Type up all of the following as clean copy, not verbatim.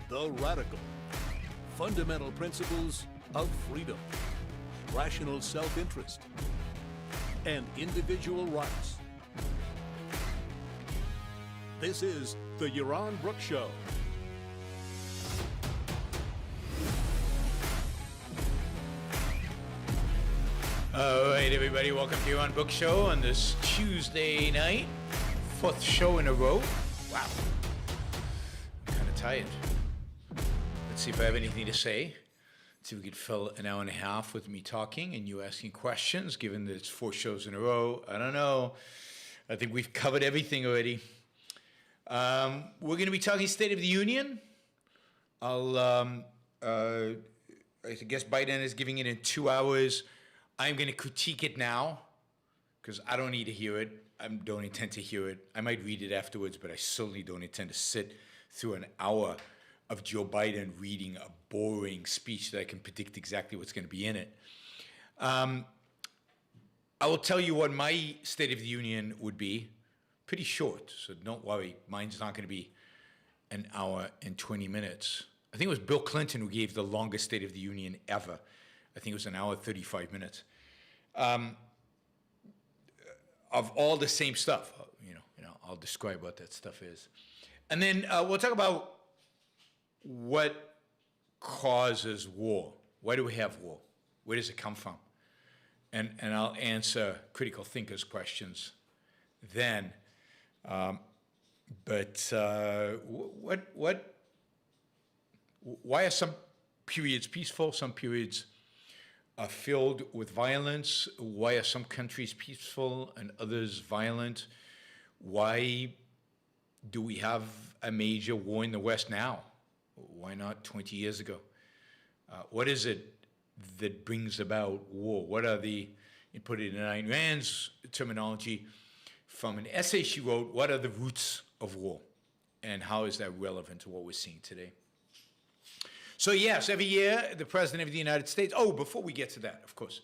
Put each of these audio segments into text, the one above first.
the radical, fundamental principles of freedom, rational self-interest, and individual rights. This is the Yaron Brook Show. All right, everybody, welcome to Yaron Brook Show on this Tuesday night, fourth show in a row. Wow, I'm kind of tired. Let's see if I have anything to say. Let's see if we could fill an hour and a half with me talking and you asking questions, given that it's 4 shows in a row. I don't know. I think we've covered everything already. We're going to be talking State of the Union. I guess Biden is giving it in 2 hours. I'm going to critique it now because I don't need to hear it. I don't intend to hear it. I might read it afterwards, but I certainly don't intend to sit through an hour of Joe Biden reading a boring speech that I can predict exactly what's going to be in it. I will tell you what my State of the Union would be. Pretty short, so don't worry. Mine's not going to be an hour and 20 minutes. I think it was Bill Clinton who gave the longest State of the Union ever. I think it was an hour, 35 minutes. Of all the same stuff, I'll describe what that stuff is. And then we'll talk about what causes war. Why do we have war? Where does it come from? And I'll answer critical thinkers' questions then. Why are some periods peaceful, some periods are filled with violence? Why are some countries peaceful and others violent? Why do we have a major war in the West now? Why not 20 years ago? What is it that brings about war? What are the, you put it in Ayn Rand's terminology, from an essay she wrote, what are the roots of war? And how is that relevant to what we're seeing today? So yes, every year, the President of the United States, before we get to that, of course,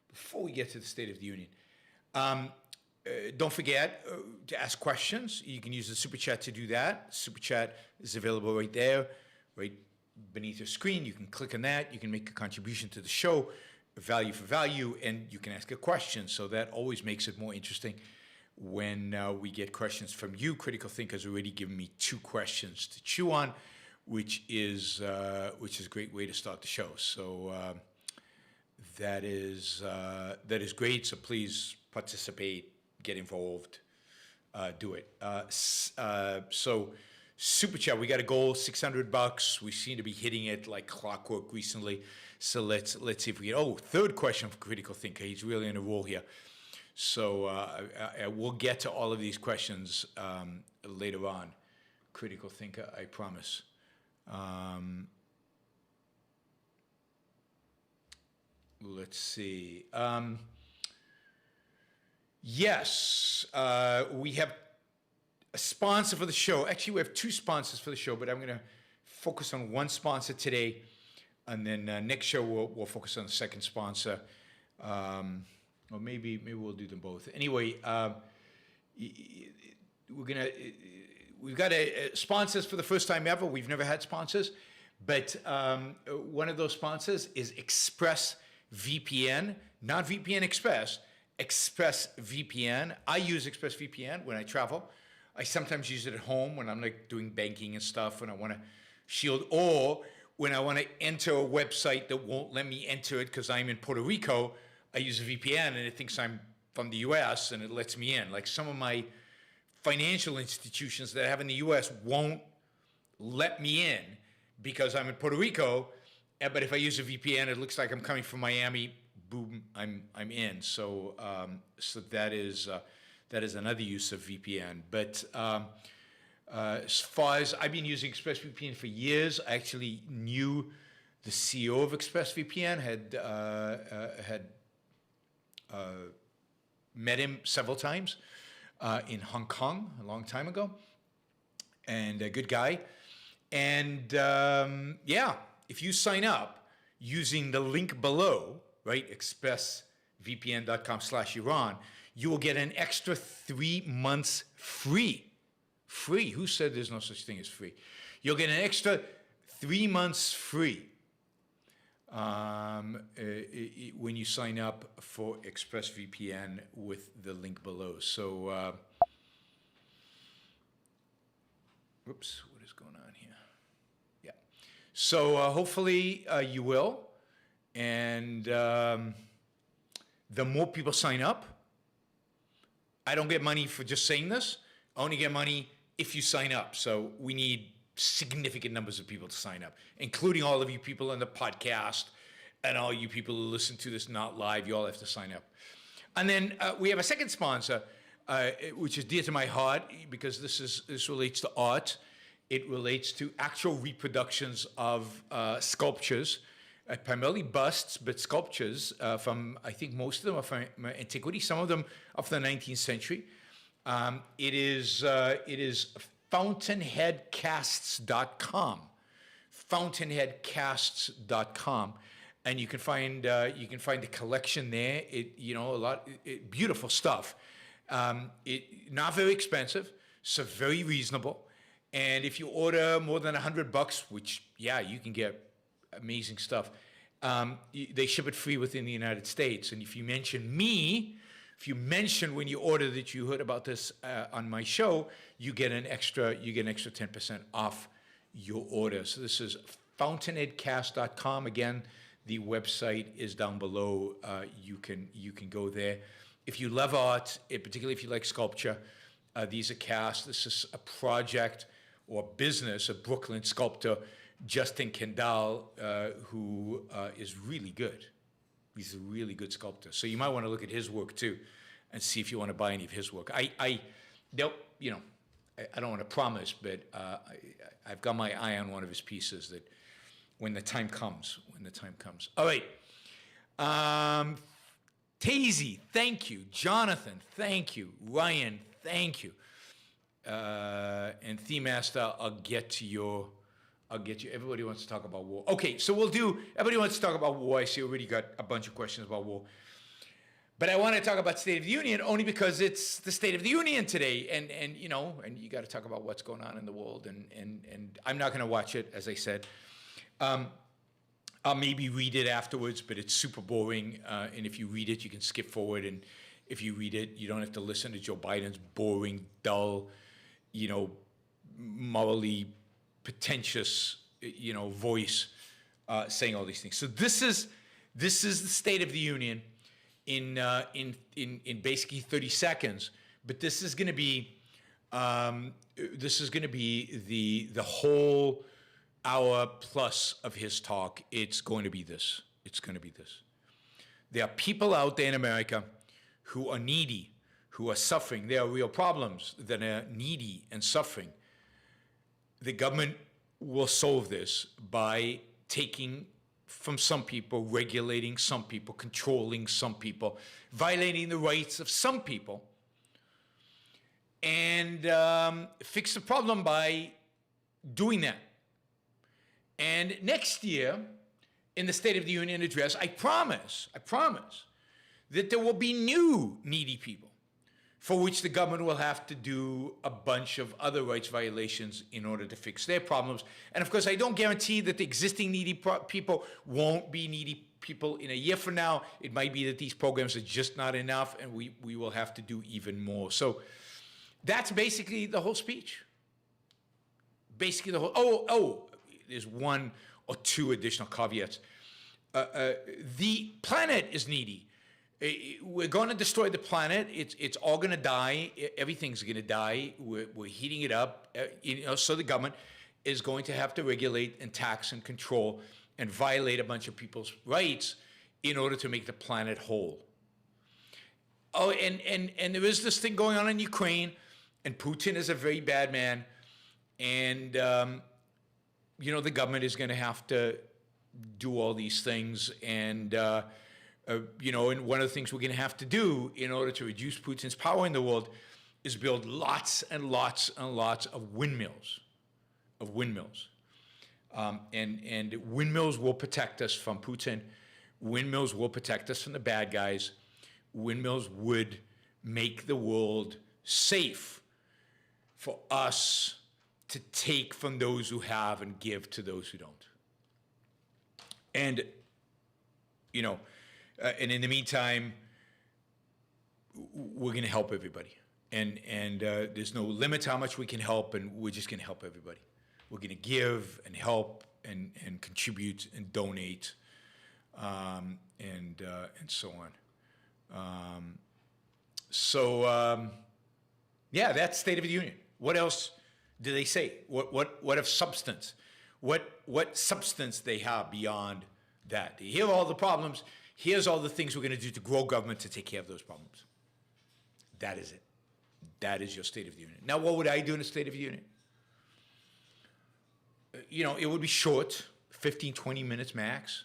before we get to the State of the Union, don't forget to ask questions. You can use the Super Chat to do that. Super Chat is available right there, right beneath your screen. You can click on that. You can make a contribution to the show, value for value, and you can ask a question. So that always makes it more interesting when we get questions from you. Critical Thinkers already given me 2 questions to chew on, which is a great way to start the show. So that is great. So please participate, get involved, do it. So Super Chat, we got a goal, $600. We seem to be hitting it like clockwork recently. So let's see if we get. Third question for Critical Thinker. He's really on a roll here. So we'll get to all of these questions later on. Critical Thinker, I promise. Let's see. Yes, we have a sponsor for the show. Actually, we have 2 sponsors for the show, but I'm going to focus on one sponsor today, and then next show we'll focus on the second sponsor. Or maybe we'll do them both. Anyway, we've got sponsors for the first time ever. We've never had sponsors, but one of those sponsors is ExpressVPN, not VPN Express, ExpressVPN. I use ExpressVPN when I travel. I sometimes use it at home when I'm like doing banking and stuff, when I want to shield, or when I want to enter a website that won't let me enter it because I'm in Puerto Rico. I use a VPN and it thinks I'm from the US and it lets me in. Like some of my financial institutions that I have in the US won't let me in because I'm in Puerto Rico, but if I use a VPN, it looks like I'm coming from Miami, boom, I'm in. So that is another use of VPN. But as far as I've been using ExpressVPN for years, I actually knew the CEO of ExpressVPN, had met him several times in Hong Kong a long time ago, and a good guy. And if you sign up using the link below, right, expressvpn.com/Yaron, you will get an extra 3 months free. Free. Who said there's no such thing as free? You'll get an extra 3 months free when you sign up for ExpressVPN with the link below. So, whoops, what is going on here? Yeah. So hopefully you will. And the more people sign up, I don't get money for just saying this. I only get money if you sign up. So we need significant numbers of people to sign up, including all of you people on the podcast and all you people who listen to this not live. You all have to sign up. And then we have a second sponsor, which is dear to my heart because this relates to art. It relates to actual reproductions of sculptures, primarily busts, but sculptures from, I think most of them are from antiquity, some of them are from the 19th century. It is fountainheadcasts.com, fountainheadcasts.com, and you can find the collection there. Beautiful stuff. Not very expensive, so very reasonable. And if you order more than $100, which you can get amazing stuff, they ship it free within the United States. And if you mention me, if you mention when you order that you heard about this on my show, you get an extra 10% off your order. So this is fountainheadcast.com. Again, the website is down below. You can go there. If you love art, particularly if you like sculpture, these are casts. This is a project or business of Brooklyn sculptor Justin Kendall, who is really good. He's a really good sculptor. So you might want to look at his work too and see if you want to buy any of his work. I don't want to promise, but I've got my eye on one of his pieces that when the time comes. All right. Tazy, thank you. Jonathan, thank you. Ryan, thank you. And Theme Master, I'll get to you. Everybody wants to talk about war. Okay, so everybody wants to talk about war. I see already got a bunch of questions about war. But I want to talk about State of the Union only because it's the State of the Union today. And you got to talk about what's going on in the world. And I'm not going to watch it, as I said. I'll maybe read it afterwards, but it's super boring. And if you read it, you can skip forward. And if you read it, you don't have to listen to Joe Biden's boring, dull, morally pretentious, voice saying all these things. So this is the State of the Union in basically 30 seconds. But this is going to be the whole hour plus of his talk. It's going to be this. There are people out there in America who are needy, who are suffering. There are real problems that are needy and suffering. The government will solve this by taking from some people, regulating some people, controlling some people, violating the rights of some people, and fix the problem by doing that. And next year, in the State of the Union address, I promise that there will be new needy people for which the government will have to do a bunch of other rights violations in order to fix their problems. And of course, I don't guarantee that the existing needy people won't be needy people in a year from now. It might be that these programs are just not enough and we will have to do even more. So that's basically the whole speech. Basically the whole, there's one or two additional caveats. The planet is needy. We're going to destroy the planet. It's all going to die. Everything's going to die. We're heating it up. So the government is going to have to regulate and tax and control and violate a bunch of people's rights in order to make the planet whole. Oh, and there is this thing going on in Ukraine, and Putin is a very bad man, and the government is going to have to do all these things, and and one of the things we're going to have to do in order to reduce Putin's power in the world is build lots and lots and lots of windmills. And windmills will protect us from Putin. Windmills will protect us from the bad guys. Windmills would make the world safe for us to take from those who have and give to those who don't. And, you know, and in the meantime, we're going to help everybody. And there's no limit to how much we can help, and we're just going to help everybody. We're going to give and help and contribute and donate, and so on. Yeah, that's State of the Union. What else do they say? What of substance? What substance they have beyond that? Here are all the problems. Here's all the things we're going to do to grow government to take care of those problems. That is it. That is your State of the Union. Now, what would I do in a State of the Union? You know, it would be short, 15, 20 minutes max.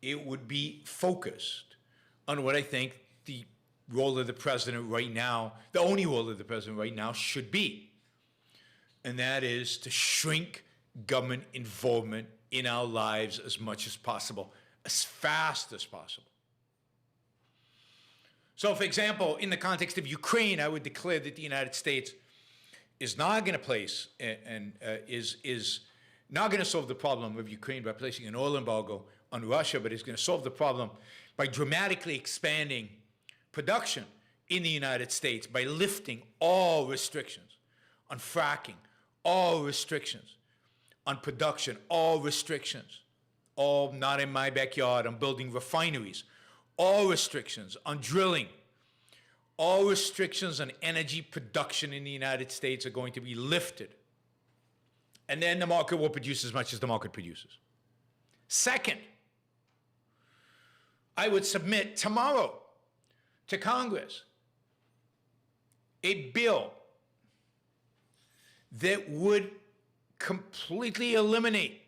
It would be focused on what I think the role of the president right now, the only role of the president right now should be. And that is to shrink government involvement in our lives as much as possible, as fast as possible. So, for example, in the context of Ukraine, I would declare that the United States is not going to place and is not going to solve the problem of Ukraine by placing an oil embargo on Russia, but is going to solve the problem by dramatically expanding production in the United States, by lifting all restrictions on fracking, all restrictions on production, all restrictions, all not in my backyard, on building refineries, all restrictions on drilling, all restrictions on energy production in the United States are going to be lifted. And then the market will produce as much as the market produces. Second, I would submit tomorrow to Congress a bill that would completely eliminate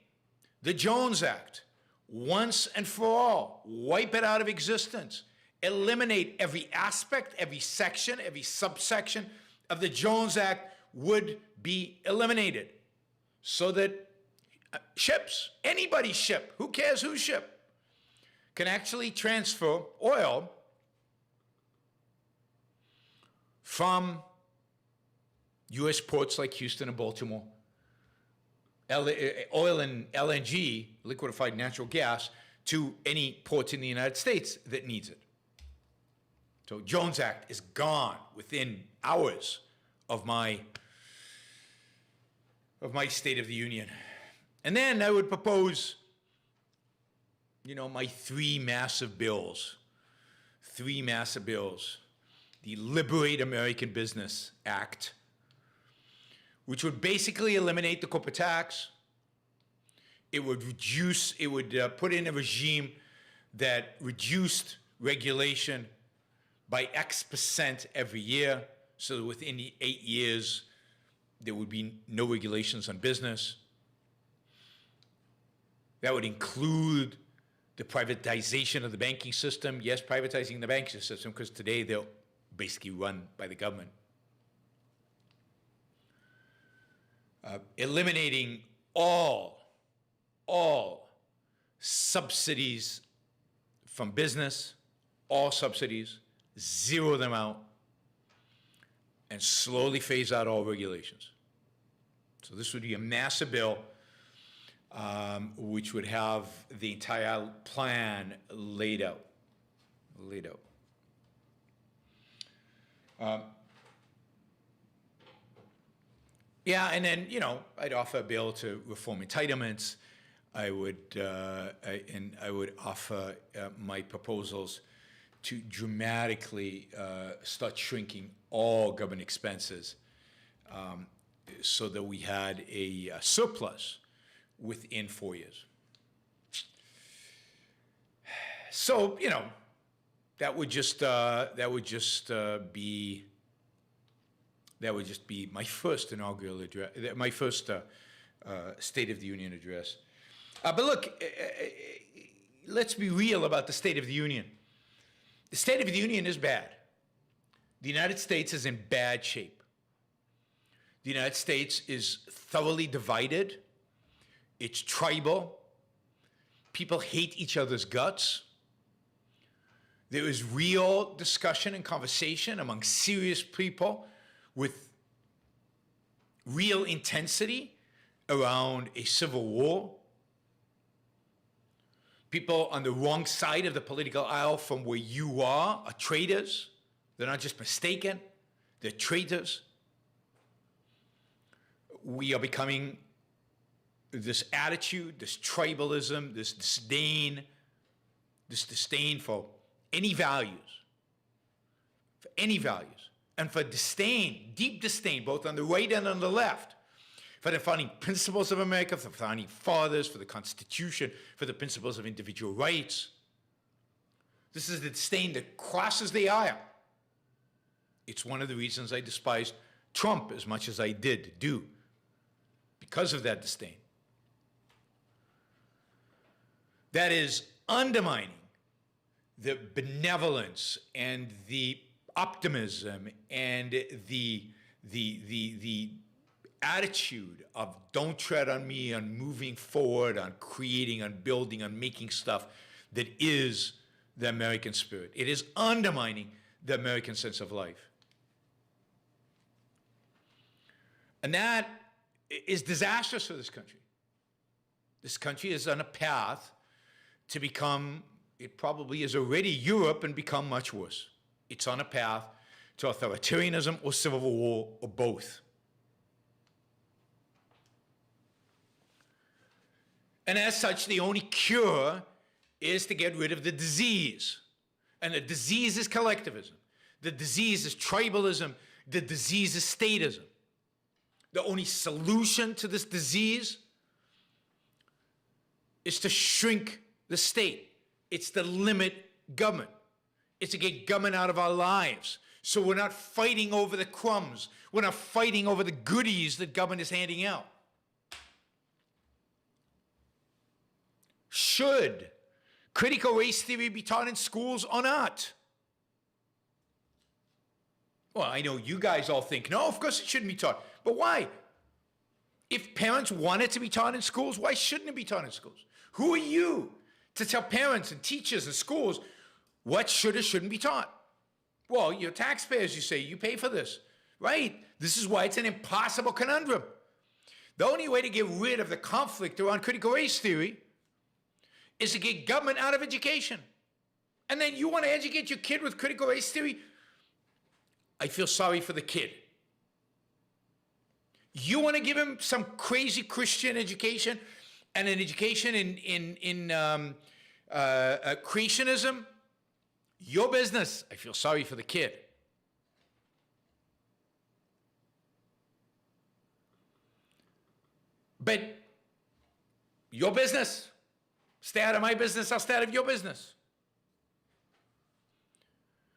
the Jones Act once and for all, wipe it out of existence, eliminate every aspect, every section, every subsection of the Jones Act would be eliminated so that ships, anybody's ship, who cares whose ship, can actually transfer oil from U.S. ports like Houston and Baltimore, oil and LNG, liquefied natural gas, to any port in the United States that needs it. So Jones Act is gone within hours of my State of the Union. And then I would propose, you know, my three massive bills. The Liberate American Business Act, which would basically eliminate the corporate tax. It would put in a regime that reduced regulation by X% every year, so that within the 8 years, there would be no regulations on business. That would include the privatization of the banking system. Yes, privatizing the banking system, because today they're basically run by the government. Eliminating all subsidies from business, all subsidies, zero them out, and slowly phase out all regulations. So this would be a massive bill, which would have the entire plan laid out. Yeah, and then, you know, I'd offer a bill to reform entitlements. I would offer my proposals to dramatically start shrinking all government expenses, so that we had a surplus within 4 years. So, you know, that would just be my first inaugural address, my first State of the Union address. But look, let's be real about the State of the Union. The State of the Union is bad. The United States is in bad shape. The United States is thoroughly divided. It's tribal. People hate each other's guts. There is real discussion and conversation among serious people with real intensity around a civil war. People on the wrong side of the political aisle from where you are traitors. They're not just mistaken, they're traitors. We are becoming this attitude, this tribalism, this disdain for any values, and for disdain, deep disdain, both on the right and on the left, for the founding principles of America, for the founding fathers, for the Constitution, for the principles of individual rights. This is the disdain that crosses the aisle. It's one of the reasons I despised Trump as much as I did do, because of that disdain. That is undermining the benevolence and the optimism and the attitude of don't tread on me, on moving forward, on creating, on building, on making stuff that is the American spirit. It is undermining the American sense of life. And that is disastrous for this country. This country is on a path to become, it probably is already Europe, and become much worse. It's on a path to authoritarianism or civil war or both. And as such, the only cure is to get rid of the disease. And the disease is collectivism. The disease is tribalism. The disease is statism. The only solution to this disease is to shrink the state. It's to limit government. It's to get government out of our lives. So we're not fighting over the crumbs. We're not fighting over the goodies that government is handing out. Should critical race theory be taught in schools or not? Well, I know you guys all think, no, of course it shouldn't be taught. But why? If parents want it to be taught in schools, why shouldn't it be taught in schools? Who are you to tell parents and teachers and schools what should or shouldn't be taught? Well, you're taxpayers, you say, you pay for this, right? This is why it's an impossible conundrum. The only way to get rid of the conflict around critical race theory is to get government out of education. And then you want to educate your kid with critical race theory? I feel sorry for the kid. You want to give him some crazy Christian education and an education in creationism? Your business. I feel sorry for the kid. But your business. Stay out of my business, I'll stay out of your business.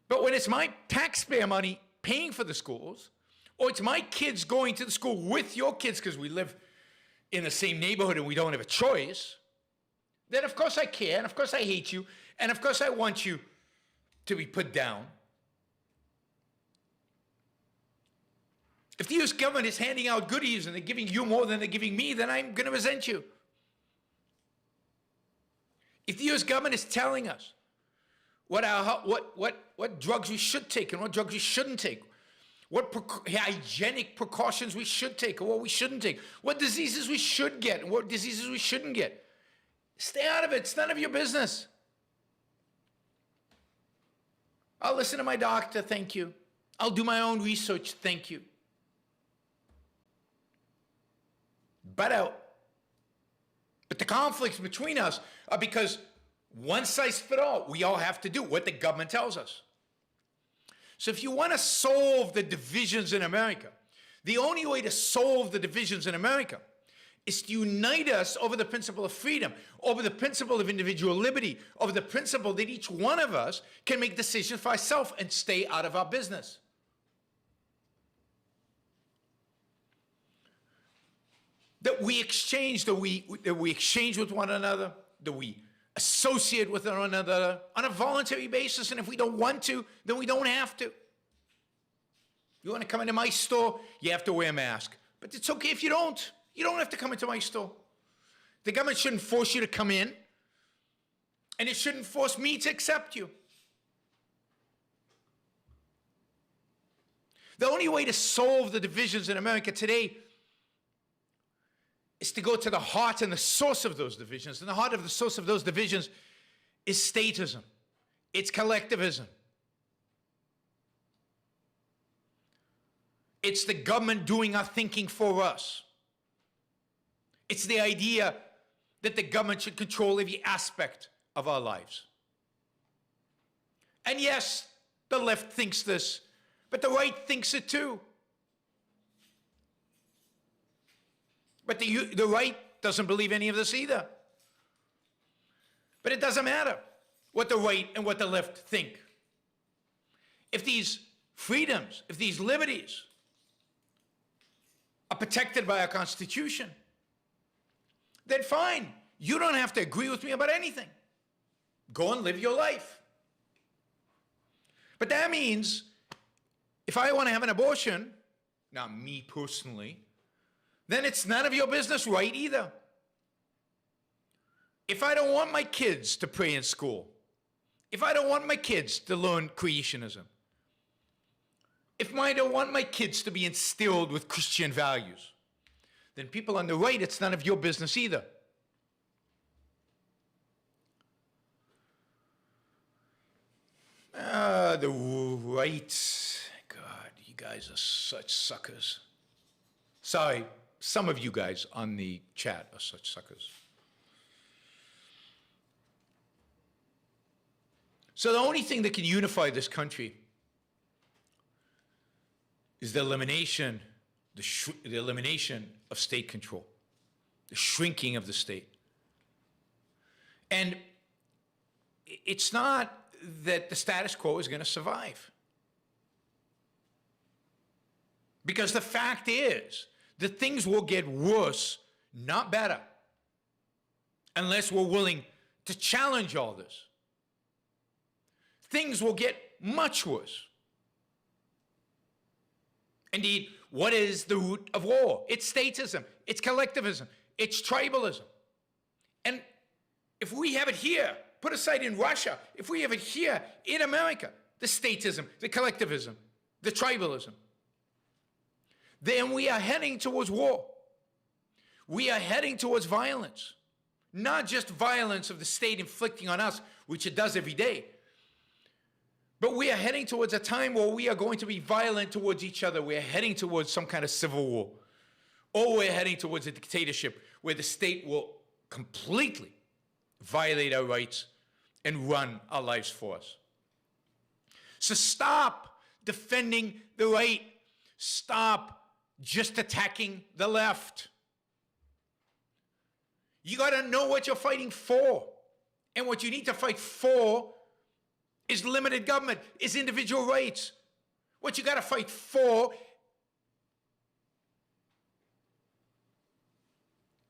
But when it's my taxpayer money paying for the schools, or it's my kids going to the school with your kids because we live in the same neighborhood and we don't have a choice, then of course I care, and of course I hate you, and of course I want you to be put down. If the U.S. government is handing out goodies and they're giving you more than they're giving me, then I'm going to resent you. If the U.S. government is telling us what drugs we should take and what drugs we shouldn't take, what hygienic precautions we should take or what we shouldn't take, what diseases we should get and what diseases we shouldn't get, stay out of it. It's none of your business. I'll listen to my doctor, thank you. I'll do my own research, thank you. Butt out. But the conflicts between us are because one size fits all. We all have to do what the government tells us. So if you want to solve the divisions in America, the only way to solve the divisions in America is to unite us over the principle of freedom, over the principle of individual liberty, over the principle that each one of us can make decisions for ourselves and stay out of our business. That we exchange, that we exchange with one another, that we associate with one another on a voluntary basis, and if we don't want to, then we don't have to. You want to come into my store, you have to wear a mask. But it's okay if you don't. You don't have to come into my store. The government shouldn't force you to come in, and it shouldn't force me to accept you. The only way to solve the divisions in America today is to go to the heart and the source of those divisions. And the heart of the source of those divisions is statism. It's collectivism. It's the government doing our thinking for us. It's the idea that the government should control every aspect of our lives. And yes, the left thinks this, but the right thinks it too. But the right doesn't believe any of this either. But it doesn't matter what the right and what the left think. If these freedoms, if these liberties are protected by our Constitution, then fine. You don't have to agree with me about anything. Go and live your life. But that means if I want to have an abortion, not me personally, then it's none of your business, right, either. If I don't want my kids to pray in school, if I don't want my kids to learn creationism, if I don't want my kids to be instilled with Christian values, then people on the right, it's none of your business either. The right, God, you guys are such suckers. Sorry, some of you guys on the chat are such suckers. So the only thing that can unify this country is the elimination of state control, the shrinking of the state. And it's not that the status quo is going to survive. Because the fact is that things will get worse, not better, unless we're willing to challenge all this. Things will get much worse. Indeed, what is the root of war? It's statism, it's collectivism, it's tribalism. And if we have it here, put aside in Russia, if we have it here in America, the statism, the collectivism, the tribalism, then we are heading towards war. We are heading towards violence. Not just violence of the state inflicting on us, which it does every day, but we are heading towards a time where we are going to be violent towards each other. We are heading towards some kind of civil war. Or we're heading towards a dictatorship where the state will completely violate our rights and run our lives for us. So stop defending the right. Stop just attacking the left. You got to know what you're fighting for. And what you need to fight for is limited government, is individual rights. What you got to fight for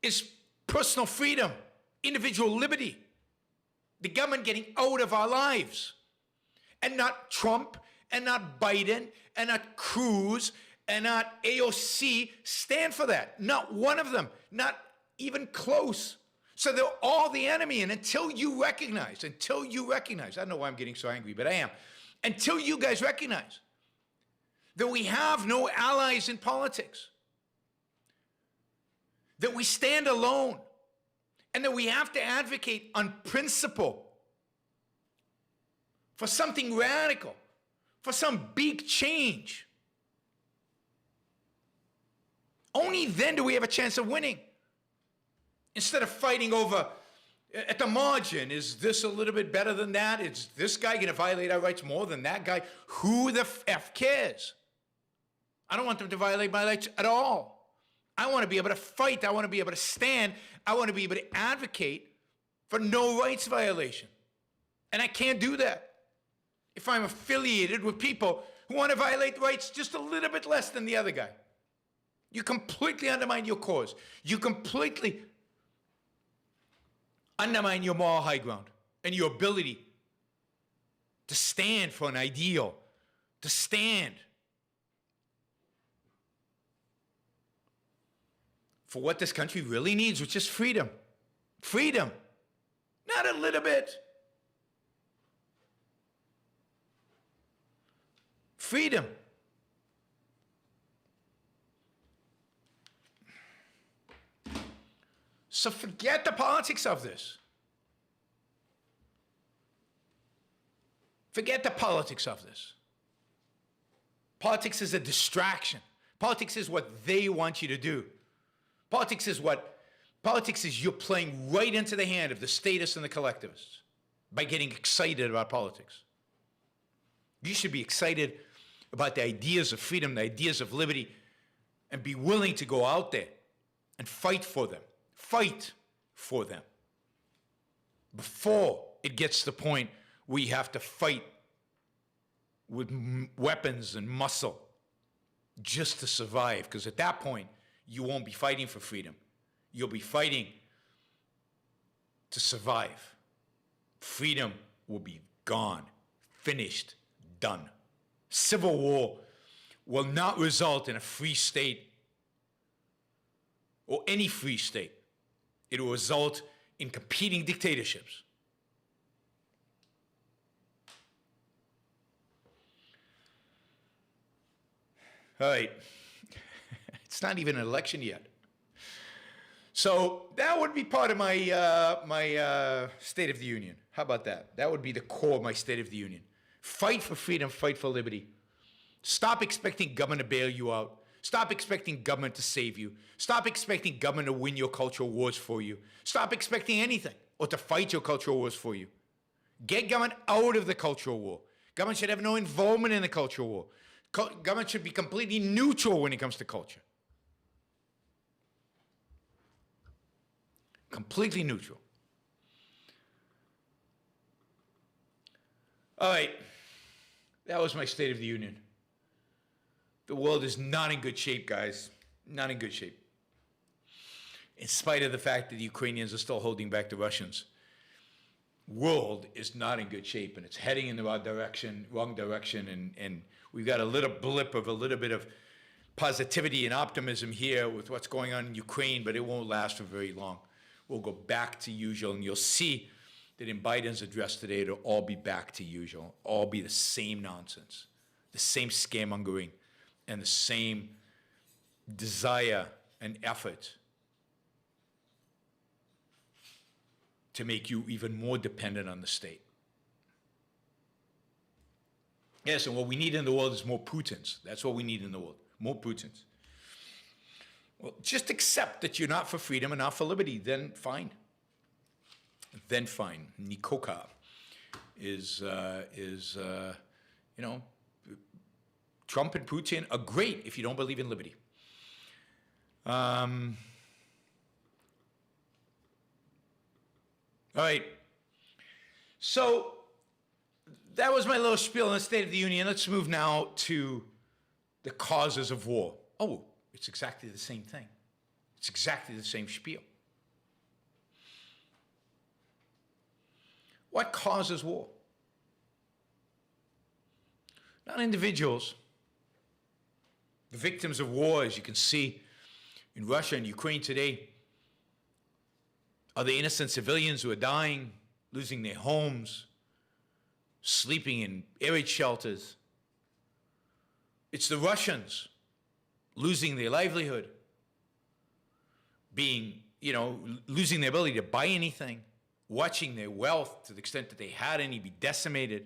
is personal freedom, individual liberty, the government getting out of our lives. And not Trump, and not Biden, and not Cruz, and not AOC stand for that. Not one of them, not even close. So they're all the enemy, and until you recognize, I don't know why I'm getting so angry, but I am. Until you guys recognize that we have no allies in politics, that we stand alone, and that we have to advocate on principle for something radical, for some big change. Only then do we have a chance of winning. Instead of fighting over, at the margin, is this a little bit better than that? Is this guy going to violate our rights more than that guy? Who the F cares? I don't want them to violate my rights at all. I want to be able to fight. I want to be able to stand. I want to be able to advocate for no rights violation. And I can't do that if I'm affiliated with people who want to violate rights just a little bit less than the other guy. You completely undermine your cause. You completely undermine your moral high ground and your ability to stand for an ideal, to stand for what this country really needs, which is freedom. Freedom. Not a little bit. Freedom. So forget the politics of this. Forget the politics of this. Politics is a distraction. Politics is what they want you to do. Politics is you're playing right into the hand of the statists and the collectivists by getting excited about politics. You should be excited about the ideas of freedom, the ideas of liberty, and be willing to go out there and fight for them. Fight for them. Before it gets to the point where you have to fight with weapons and muscle just to survive, because at that point, you won't be fighting for freedom. You'll be fighting to survive. Freedom will be gone, finished, done. Civil war will not result in a free state or any free state. It will result in competing dictatorships. All right. It's not even an election yet. So that would be part of my State of the Union. How about that? That would be the core of my State of the Union. Fight for freedom, fight for liberty. Stop expecting government to bail you out. Stop expecting government to save you. Stop expecting government to win your cultural wars for you. Stop expecting anything or to fight your cultural wars for you. Get government out of the cultural war. Government should have no involvement in the cultural war. Government should be completely neutral when it comes to culture. Completely neutral. All right. That was my State of the Union. The world is not in good shape, guys. Not in good shape. In spite of the fact that the Ukrainians are still holding back the Russians, world is not in good shape, and it's heading in the wrong direction, and we've got a little blip of a little bit of positivity and optimism here with what's going on in Ukraine, but it won't last for very long. We'll go back to usual, and you'll see that in Biden's address today, it'll all be back to usual, all be the same nonsense, the same scaremongering, and the same desire and effort to make you even more dependent on the state. Yes, and what we need in the world is more Putins. That's what we need in the world, more Putins. Well, just accept that you're not for freedom and not for liberty, then fine. Then fine. Nikoka is Trump and Putin are great if you don't believe in liberty. All right. So that was my little spiel on the State of the Union. Let's move now to the causes of war. Oh, it's exactly the same thing. It's exactly the same spiel. What causes war? Not individuals. The victims of war, as you can see in Russia and Ukraine today, are the innocent civilians who are dying, losing their homes, sleeping in air raid shelters. It's the Russians losing their livelihood, losing their ability to buy anything, watching their wealth, to the extent that they had any, be decimated.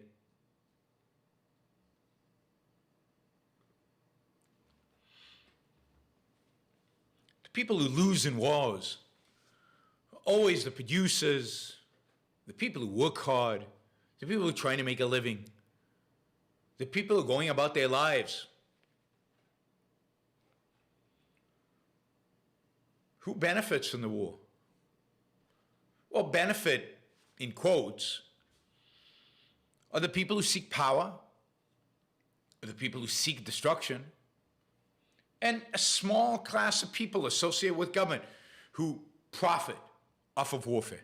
The people who lose in wars are always the producers, the people who work hard, the people who are trying to make a living, the people who are going about their lives. Who benefits from the war? Well, benefit, in quotes, are the people who seek power, are the people who seek destruction, and a small class of people associated with government who profit off of warfare.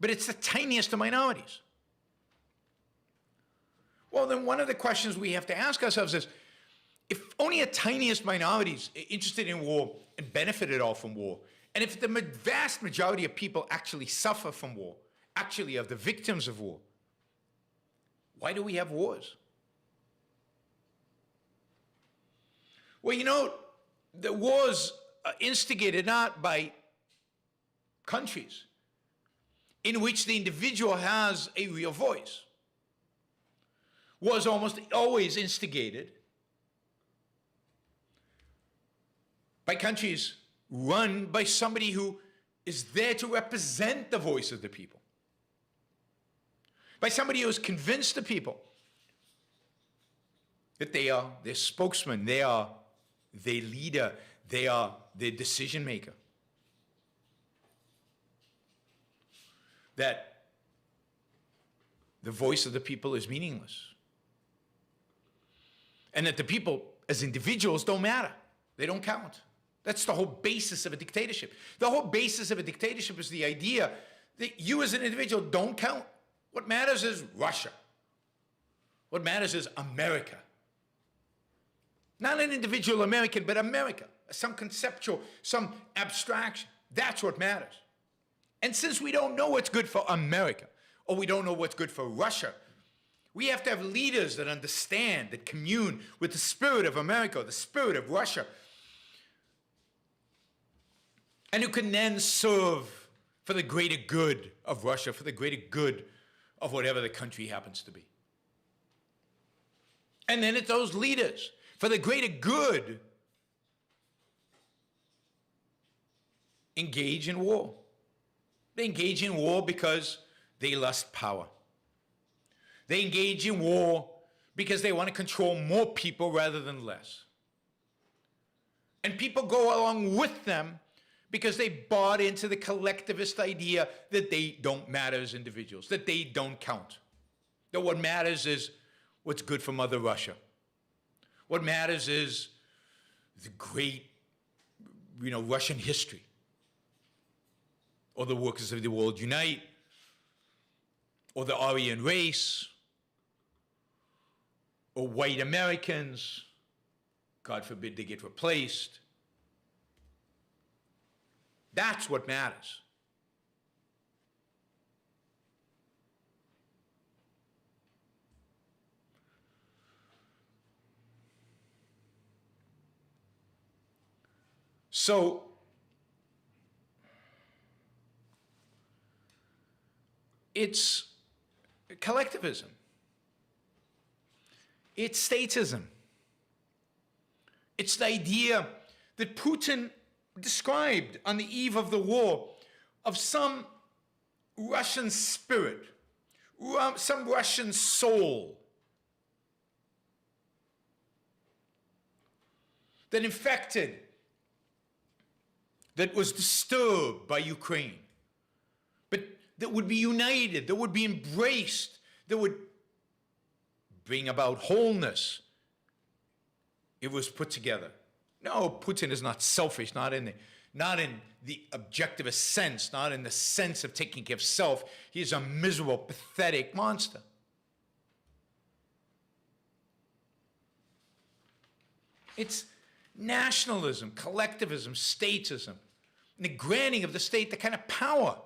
But it's the tiniest of minorities. Well, then one of the questions we have to ask ourselves is, if only a tiniest minority is interested in war and benefit at all from war, and if the vast majority of people actually suffer from war, actually are the victims of war, why do we have wars? Well, the wars are instigated not by countries in which the individual has a real voice was almost always instigated by countries run by somebody who is there to represent the voice of the people, by somebody who has convinced the people that they are their spokesman, they are their leader, they are their decision maker. That the voice of the people is meaningless. And that the people as individuals don't matter. They don't count. That's the whole basis of a dictatorship. The whole basis of a dictatorship is the idea that you as an individual don't count. What matters is Russia. What matters is America. Not an individual American, but America. Some conceptual, some abstraction. That's what matters. And since we don't know what's good for America, or we don't know what's good for Russia, we have to have leaders that understand, that commune with the spirit of America, the spirit of Russia, and who can then serve for the greater good of Russia, for the greater good of whatever the country happens to be. And then it's those leaders, for the greater good, engage in war. They engage in war because they lust power. They engage in war because they want to control more people rather than less. And people go along with them because they bought into the collectivist idea that they don't matter as individuals, that they don't count. That what matters is what's good for Mother Russia. What matters is the great, Russian history. Or the workers of the world unite, or the Aryan race, or white Americans, God forbid they get replaced. That's what matters. So, it's collectivism. It's statism. It's the idea that Putin described on the eve of the war of some Russian spirit, some Russian soul that infected, that was disturbed by Ukraine, but that would be united, that would be embraced, that would bring about wholeness. It was put together. No, Putin is not selfish, not in the objectivist sense, not in the sense of taking care of self. He is a miserable, pathetic monster. It's nationalism, collectivism, statism, and the granting of the state the kind of power.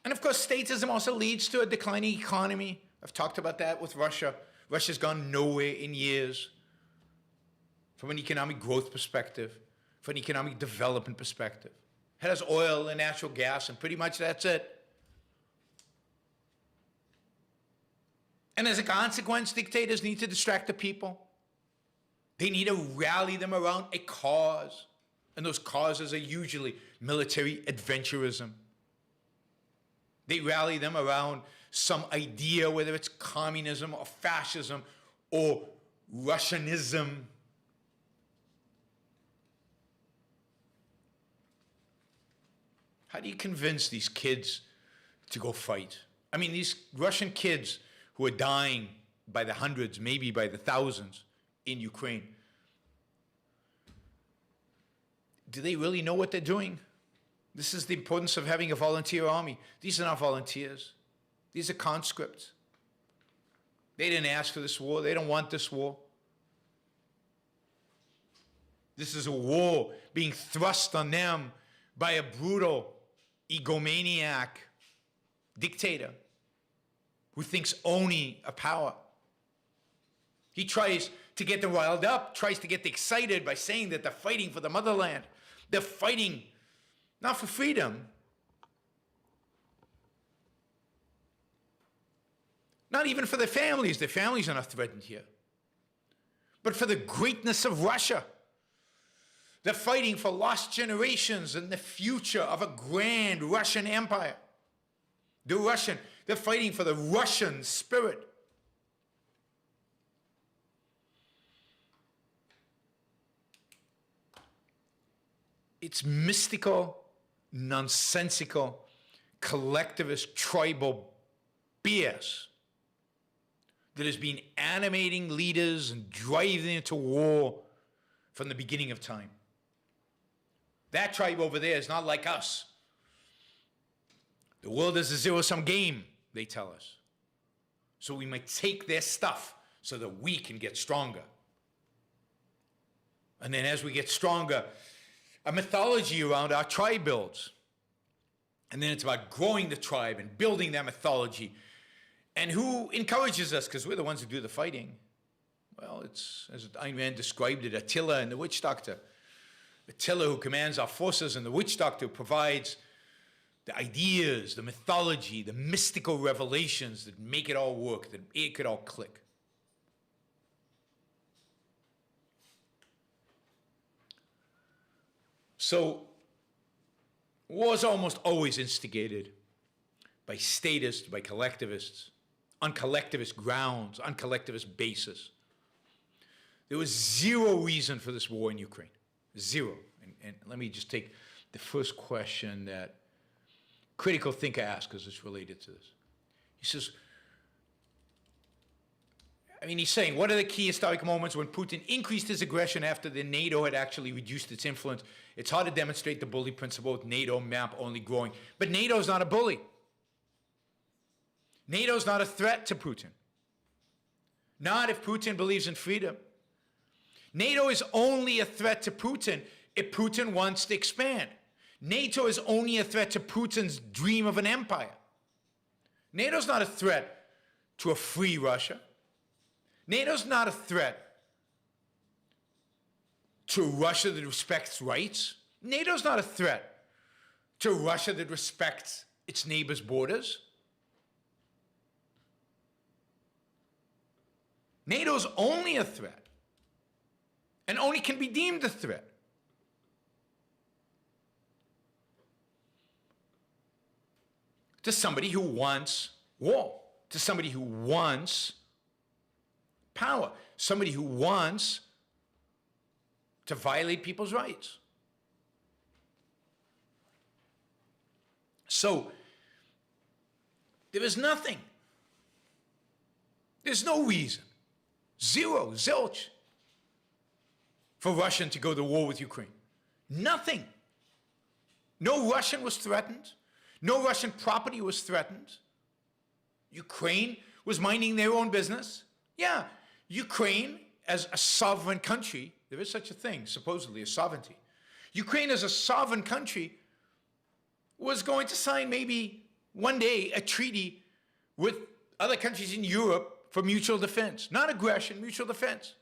And of course, statism also leads to a declining economy. I've talked about that with Russia. Russia's gone nowhere in years from an economic growth perspective, from an economic development perspective. It has oil and natural gas, and pretty much that's it. And as a consequence, dictators need to distract the people. They need to rally them around a cause. And those causes are usually military adventurism. They rally them around some idea, whether it's communism or fascism or Russianism. How do you convince these kids to go fight? I mean, these Russian kids who are dying by the hundreds, maybe by the thousands in Ukraine, do they really know what they're doing? This is the importance of having a volunteer army. These are not volunteers. These are conscripts. They didn't ask for this war. They don't want this war. This is a war being thrust on them by a brutal, egomaniac dictator who thinks owning a power. He tries to get them riled up, tries to get them excited by saying that they're fighting for the motherland. They're fighting not for freedom, not even for their families. Their families are not threatened here, but for the greatness of Russia. They're fighting for lost generations and the future of a grand Russian empire. They're fighting for the Russian spirit. It's mystical, nonsensical, collectivist, tribal BS that has been animating leaders and driving into war from the beginning of time. That tribe over there is not like us. The world is a zero-sum game, they tell us. So we might take their stuff so that we can get stronger. And then as we get stronger, a mythology around our tribe builds. And then it's about growing the tribe and building that mythology. And who encourages us? Because we're the ones who do the fighting. Well, it's, as Ayn Rand described it, Attila and the witch doctor. Attila, who commands our forces, and the witch doctor provides the ideas, the mythology, the mystical revelations that make it all work, that it could all click. So, war is almost always instigated by statists, by collectivists, on collectivist grounds, on collectivist basis. There was zero reason for this war in Ukraine. Zero. And let me just take the first question that critical thinker asked, because it's related to this. He says, he's saying, what are the key historic moments when Putin increased his aggression after the NATO had actually reduced its influence? It's hard to demonstrate the bully principle with NATO map only growing. But NATO is not a bully. NATO is not a threat to Putin. Not if Putin believes in freedom. NATO is only a threat to Putin if Putin wants to expand. NATO is only a threat to Putin's dream of an empire. NATO is not a threat to a free Russia. NATO is not a threat to Russia that respects rights. NATO is not a threat to Russia that respects its neighbors' borders. NATO is only a threat, and only can be deemed a threat to somebody who wants war, to somebody who wants power, somebody who wants to violate people's rights. So, there is nothing. There's no reason. Zero, zilch, for Russia to go to war with Ukraine. Nothing. No Russian was threatened. No Russian property was threatened. Ukraine was minding their own business. Yeah, Ukraine as a sovereign country, there is such a thing, supposedly, a sovereignty. Ukraine as a sovereign country was going to sign maybe one day a treaty with other countries in Europe for mutual defense. Not aggression, mutual defense.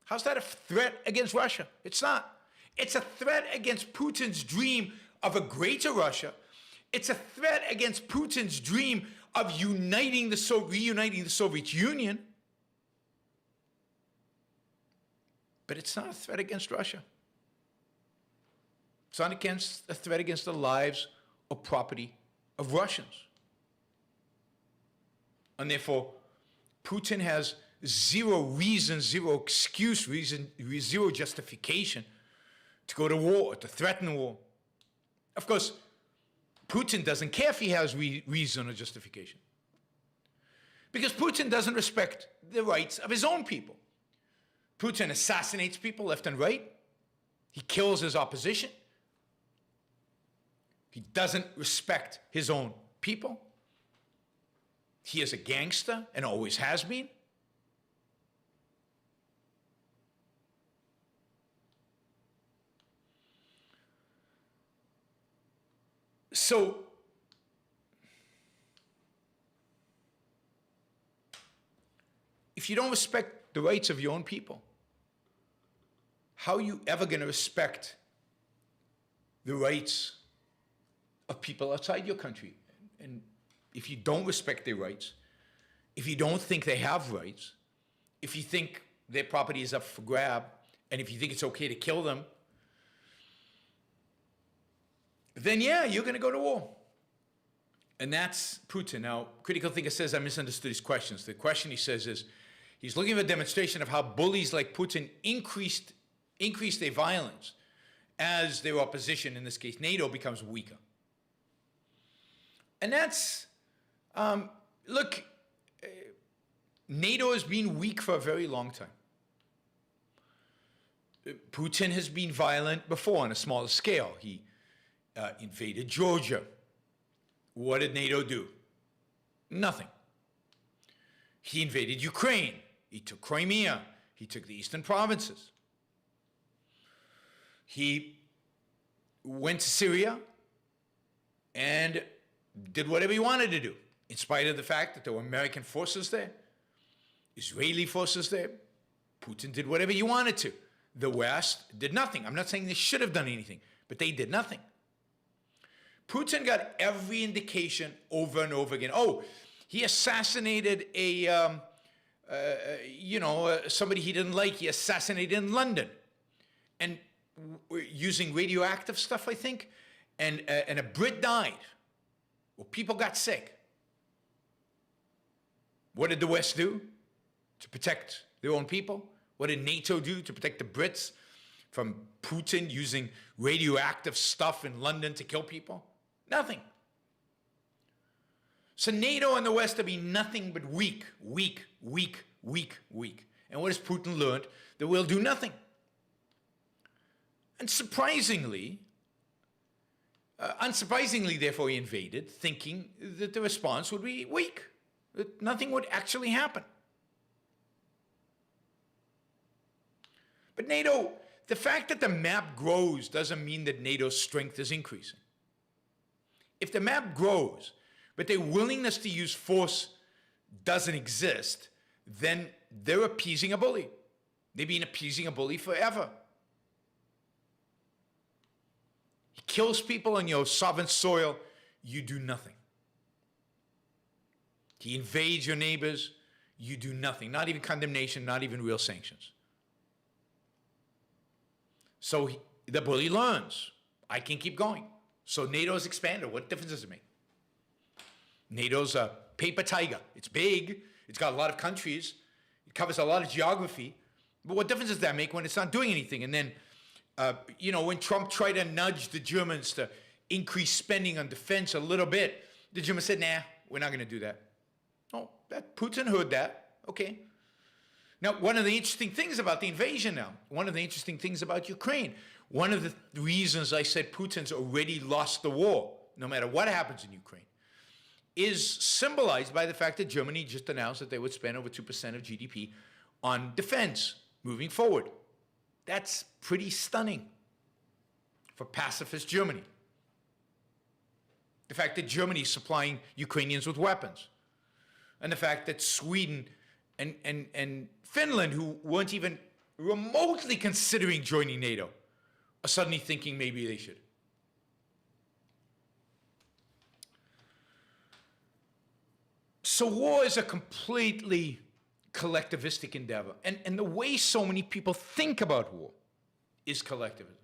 How's that a threat against Russia? It's not. It's a threat against Putin's dream of a greater Russia. It's a threat against Putin's dream of reuniting the Soviet Union. But it's not a threat against Russia. It's not a threat against the lives or property of Russians. And therefore, Putin has zero reason, zero excuse, zero justification to go to war, to threaten war. Of course, Putin doesn't care if he has reason or justification, because Putin doesn't respect the rights of his own people. Putin assassinates people left and right. He kills his opposition. He doesn't respect his own people. He is a gangster and always has been. So, if you don't respect the rights of your own people, how are you ever going to respect the rights of people outside your country. And if you don't respect their rights, if you don't think they have rights, if you think their property is up for grab, and if you think it's okay to kill them, then yeah, you're going to go to war. And that's Putin. Now, Critical Thinker says I misunderstood his questions. The question he says is, he's looking for a demonstration of how bullies like Putin increased their violence as their opposition, in this case NATO, becomes weaker. And that's, look, NATO has been weak for a very long time. Putin has been violent before on a smaller scale. He invaded Georgia. What did NATO do? Nothing. He invaded Ukraine. He took Crimea. He took the eastern provinces. He went to Syria and did whatever he wanted to do, in spite of the fact that there were American forces there, Israeli forces there. Putin did whatever he wanted to. The West did nothing. I'm not saying they should have done anything, but they did nothing. Putin got every indication over and over again. Oh, he assassinated somebody he didn't like. He assassinated in London, and using radioactive stuff, I think, and a Brit died. Well, people got sick. What did the West do to protect their own people? What did NATO do to protect the Brits from Putin using radioactive stuff in London to kill people? Nothing. So NATO and the West have been nothing but weak. And what has Putin learned? That we'll do nothing. And unsurprisingly, therefore, he invaded, thinking that the response would be weak, that nothing would actually happen. But NATO, the fact that the map grows doesn't mean that NATO's strength is increasing. If the map grows, but their willingness to use force doesn't exist, then they're appeasing a bully. They've been appeasing a bully forever. He kills people on your sovereign soil, you do nothing. He invades your neighbors, you do nothing. Not even condemnation, not even real sanctions. So the bully learns, I can keep going. So NATO has expanded. What difference does it make? NATO's a paper tiger. It's big. It's got a lot of countries. It covers a lot of geography. But what difference does that make when it's not doing anything? And then, when Trump tried to nudge the Germans to increase spending on defense a little bit, the Germans said, nah, we're not going to do that. Oh, Putin heard that. Okay. Now, one of the interesting things about the invasion now, one of the interesting things about Ukraine, one of the reasons I said Putin's already lost the war, no matter what happens in Ukraine, is symbolized by the fact that Germany just announced that they would spend over 2% of GDP on defense moving forward. That's pretty stunning for pacifist Germany. The fact that Germany is supplying Ukrainians with weapons, and the fact that Sweden and Finland, who weren't even remotely considering joining NATO, are suddenly thinking maybe they should. So war is a completely collectivistic endeavor. And the way so many people think about war is collectivism.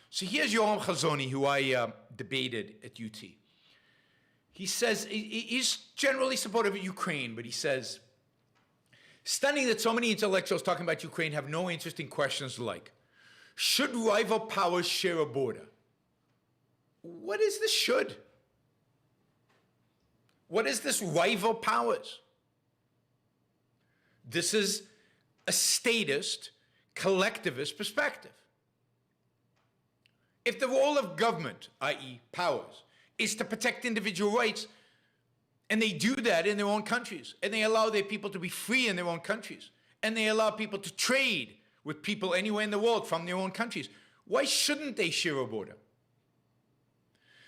So here's Yoram Chazoni, who I debated at UT. He says, he's generally supportive of Ukraine, but he says, stunning that so many intellectuals talking about Ukraine have no interest in questions like, should rival powers share a border? What is this should? What is this rival powers? This is a statist, collectivist perspective. If the role of government, i.e. powers, is to protect individual rights, and they do that in their own countries, and they allow their people to be free in their own countries, and they allow people to trade with people anywhere in the world from their own countries, why shouldn't they share a border?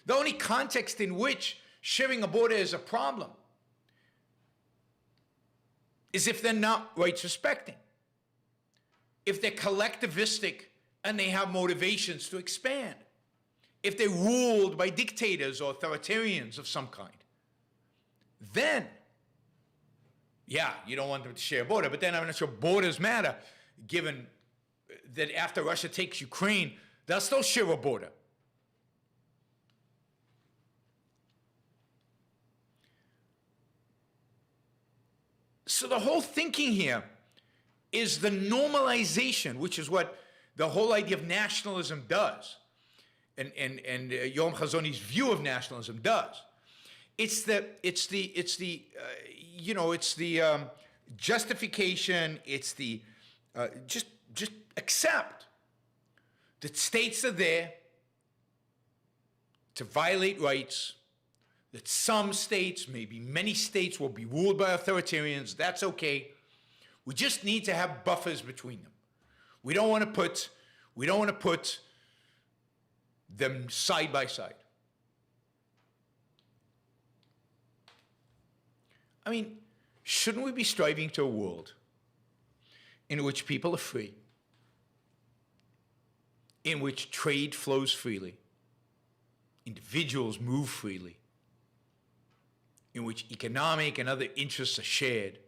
The only context in which sharing a border is a problem is if they're not rights respecting, if they're collectivistic and they have motivations to expand, if they're ruled by dictators or authoritarians of some kind, then, yeah, you don't want them to share a border. But then I'm not sure borders matter, given that after Russia takes Ukraine, they'll still share a border. So the whole thinking here is the normalization, which is what the whole idea of nationalism does, and Yoram Chazoni's view of nationalism does. It's the justification. It's the just accept that states are there to violate rights, that some states, maybe many states, will be ruled by authoritarians. That's okay. We just need to have buffers between them. We don't want to put them side by side. I mean, shouldn't we be striving to a world in which people are free, in which trade flows freely, individuals move freely, in which economic and other interests are shared,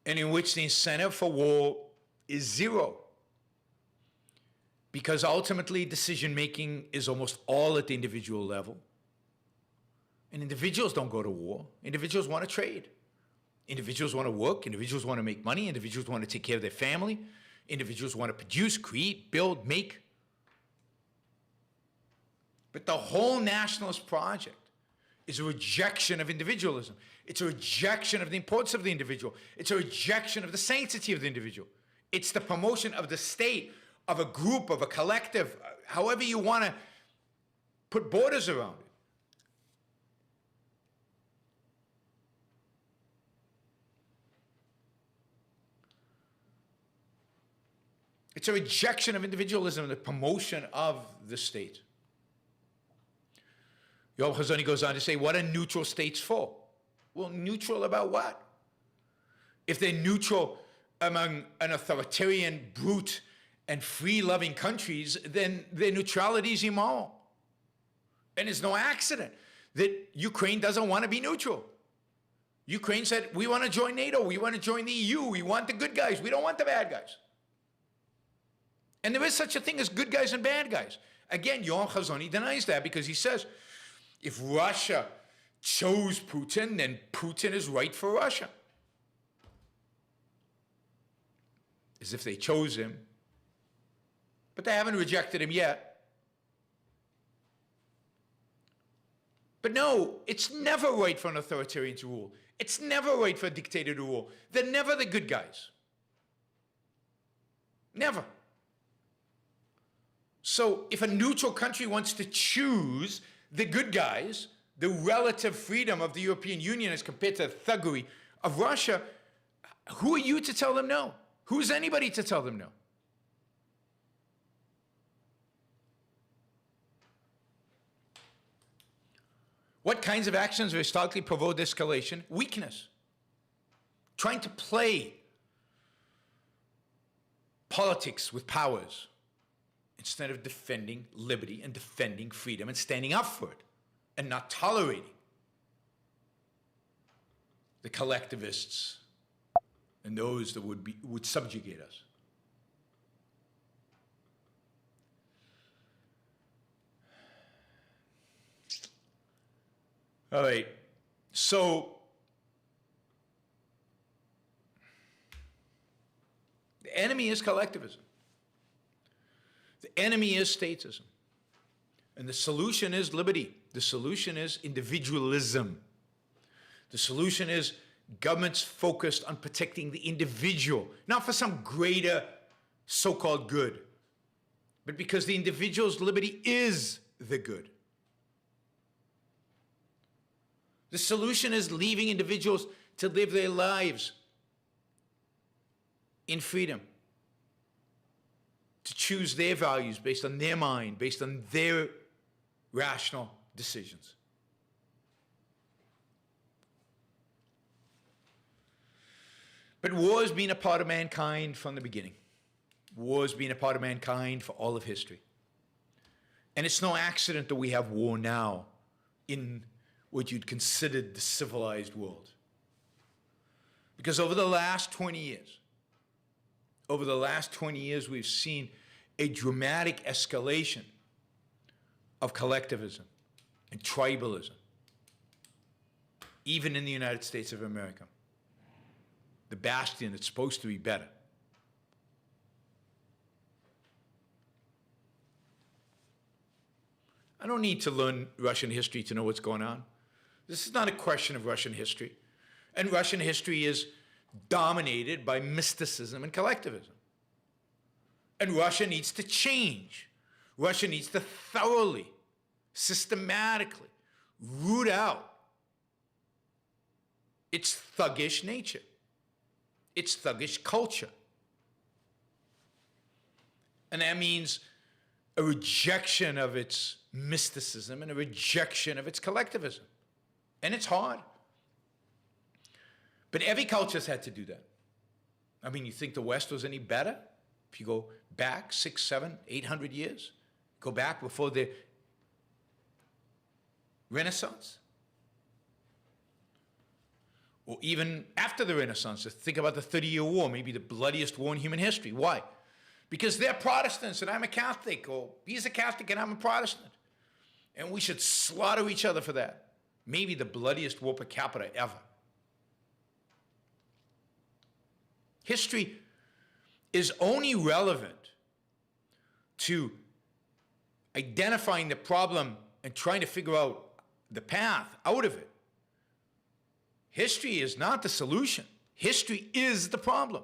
and in which the incentive for war is zero? Because ultimately decision-making is almost all at the individual level. And individuals don't go to war. Individuals want to trade. Individuals want to work. Individuals want to make money. Individuals want to take care of their family. Individuals want to produce, create, build, make. But the whole nationalist project is a rejection of individualism. It's a rejection of the importance of the individual. It's a rejection of the sanctity of the individual. It's the promotion of the state, of a group, of a collective, however you want to put borders around it. It's a rejection of individualism and the promotion of the state. Yoram Chazoni goes on to say, what are neutral states for? Well, neutral about what? If they're neutral among an authoritarian, brute, and free-loving countries, then their neutrality is immoral. And it's no accident that Ukraine doesn't want to be neutral. Ukraine said, we want to join NATO, we want to join the EU, we want the good guys, we don't want the bad guys. And there is such a thing as good guys and bad guys. Again, Yoram Chazoni denies that because he says, if Russia chose Putin, then Putin is right for Russia. As if they chose him. But they haven't rejected him yet. But no, it's never right for an authoritarian to rule. It's never right for a dictator to rule. They're never the good guys. Never. So if a neutral country wants to choose the good guys, the relative freedom of the European Union as compared to the thuggery of Russia, who are you to tell them no? Who's anybody to tell them no? What kinds of actions have historically provoked escalation? Weakness. Trying to play politics with powers instead of defending liberty and defending freedom and standing up for it and not tolerating the collectivists and those that would subjugate us. All right, so the enemy is collectivism. The enemy is statism. And the solution is liberty. The solution is individualism. The solution is governments focused on protecting the individual, not for some greater so-called good, but because the individual's liberty is the good. The solution is leaving individuals to live their lives in freedom, to choose their values based on their mind, based on their rational decisions. But war has been a part of mankind from the beginning. War has been a part of mankind for all of history. And it's no accident that we have war now in what you'd consider the civilized world. Because over the last 20 years, we've seen a dramatic escalation of collectivism and tribalism, even in the United States of America, the bastion that's supposed to be better. I don't need to learn Russian history to know what's going on. This is not a question of Russian history. And Russian history is dominated by mysticism and collectivism. And Russia needs to change. Russia needs to thoroughly, systematically root out its thuggish nature, its thuggish culture. And that means a rejection of its mysticism and a rejection of its collectivism. And it's hard. But every culture's had to do that. I mean, you think the West was any better? If you go back 600, 700, 800 years, go back before the Renaissance, or even after the Renaissance, think about the 30-Year War, maybe the bloodiest war in human history. Why? Because they're Protestants and I'm a Catholic, or he's a Catholic and I'm a Protestant. And we should slaughter each other for that. Maybe the bloodiest war per capita ever. History is only relevant to identifying the problem and trying to figure out the path out of it. History is not the solution. History is the problem.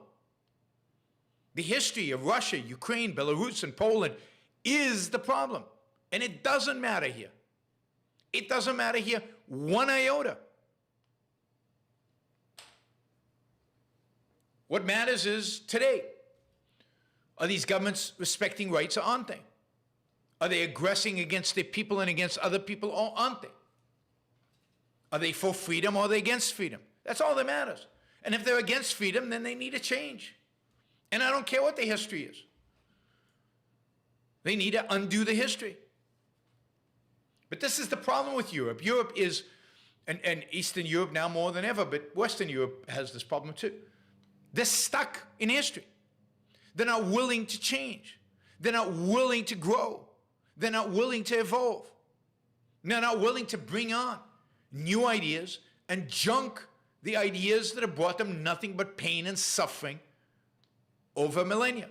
The history of Russia, Ukraine, Belarus, and Poland is the problem. And it doesn't matter here. It doesn't matter here one iota. What matters is today. Are these governments respecting rights or aren't they? Are they aggressing against their people and against other people or aren't they? Are they for freedom or are they against freedom? That's all that matters. And if they're against freedom, then they need a change. And I don't care what the history is. They need to undo the history. But this is the problem with Europe. Europe is, and Eastern Europe now more than ever, but Western Europe has this problem too. They're stuck in history. They're not willing to change. They're not willing to grow. They're not willing to evolve. They're not willing to bring on new ideas and junk the ideas that have brought them nothing but pain and suffering over millennia.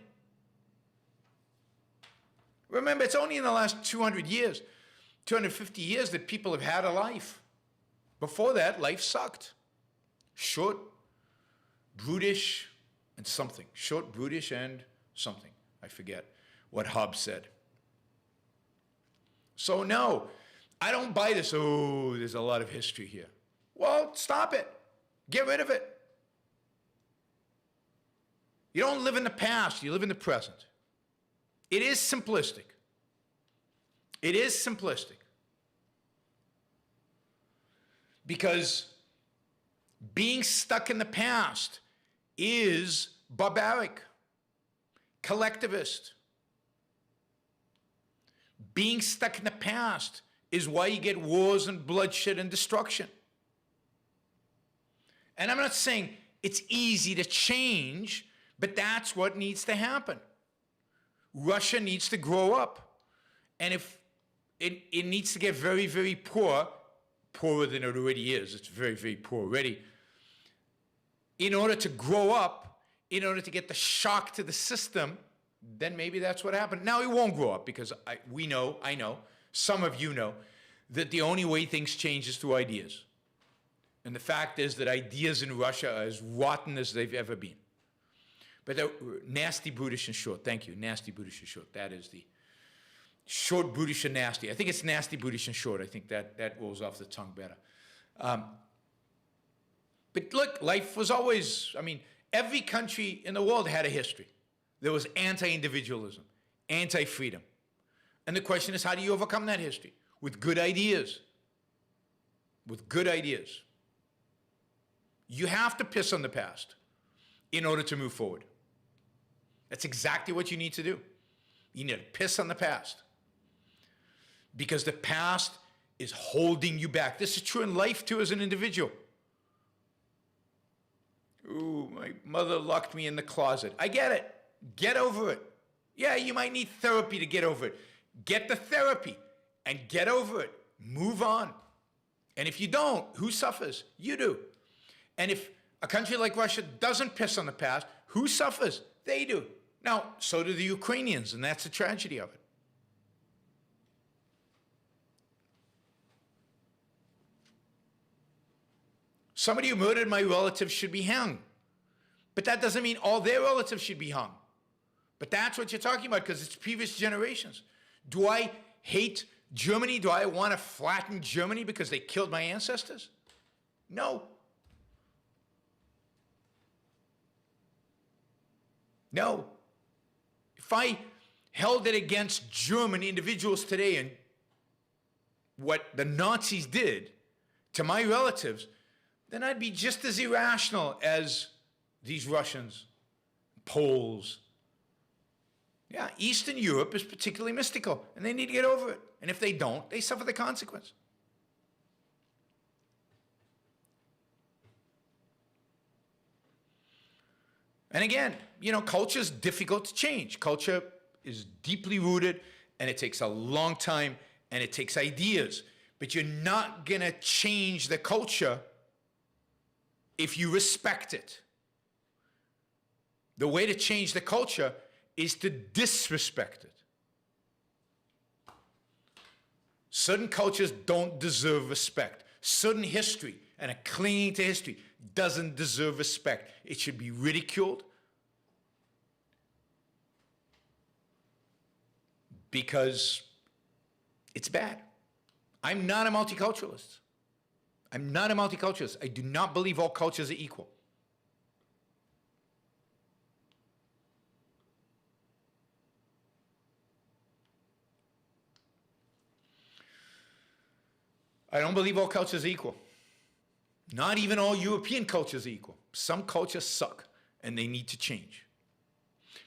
Remember, it's only in the last 200 years, 250 years that people have had a life. Before that, life sucked. Short, brutish, and something. Short, brutish, and something. I forget what Hobbes said. So no, I don't buy this, oh, there's a lot of history here. Well, stop it. Get rid of it. You don't live in the past, you live in the present. It is simplistic. It is simplistic. Because being stuck in the past is barbaric, collectivist. Being stuck in the past is why you get wars and bloodshed and destruction. And I'm not saying it's easy to change, but that's what needs to happen. Russia needs to grow up. And if it needs to get very, very poor, poorer than it already is, it's very, very poor already, in order to grow up, in order to get the shock to the system, then maybe that's what happened. Now, it won't grow up because I know, some of you know, that the only way things change is through ideas. And the fact is that ideas in Russia are as rotten as they've ever been. But they're nasty, brutish, and short. Thank you. Nasty, brutish, and short. That is the short, brutish, and nasty. I think it's nasty, brutish, and short. I think that rolls off the tongue better. But look, life was always, every country in the world had a history. There was anti-individualism, anti-freedom. And the question is, how do you overcome that history? With good ideas. With good ideas. You have to piss on the past in order to move forward. That's exactly what you need to do. You need to piss on the past. because the past is holding you back. This is true in life too as an individual. Ooh, my mother locked me in the closet. I get it. Get over it. Yeah, you might need therapy to get over it. Get the therapy and get over it. Move on. And if you don't, who suffers? You do. And if a country like Russia doesn't piss on the past, who suffers? They do. Now, so do the Ukrainians, and that's the tragedy of it. Somebody who murdered my relatives should be hung. But that doesn't mean all their relatives should be hung. But that's what you're talking about, because it's previous generations. Do I hate Germany? Do I want to flatten Germany because they killed my ancestors? No. No. If I held it against German individuals today and what the Nazis did to my relatives, then I'd be just as irrational as these Russians, Poles. Yeah, Eastern Europe is particularly mystical, and they need to get over it. And if they don't, they suffer the consequence. And again, you know, culture is difficult to change. Culture is deeply rooted, and it takes a long time, and it takes ideas. But you're not going to change the culture if you respect it. The way to change the culture is to disrespect it. Certain cultures don't deserve respect. Certain history and a clinging to history doesn't deserve respect. It should be ridiculed because it's bad. I'm not a multiculturalist. I'm not a multiculturalist. I do not believe all cultures are equal. I don't believe all cultures are equal. Not even all European cultures are equal. Some cultures suck, and they need to change.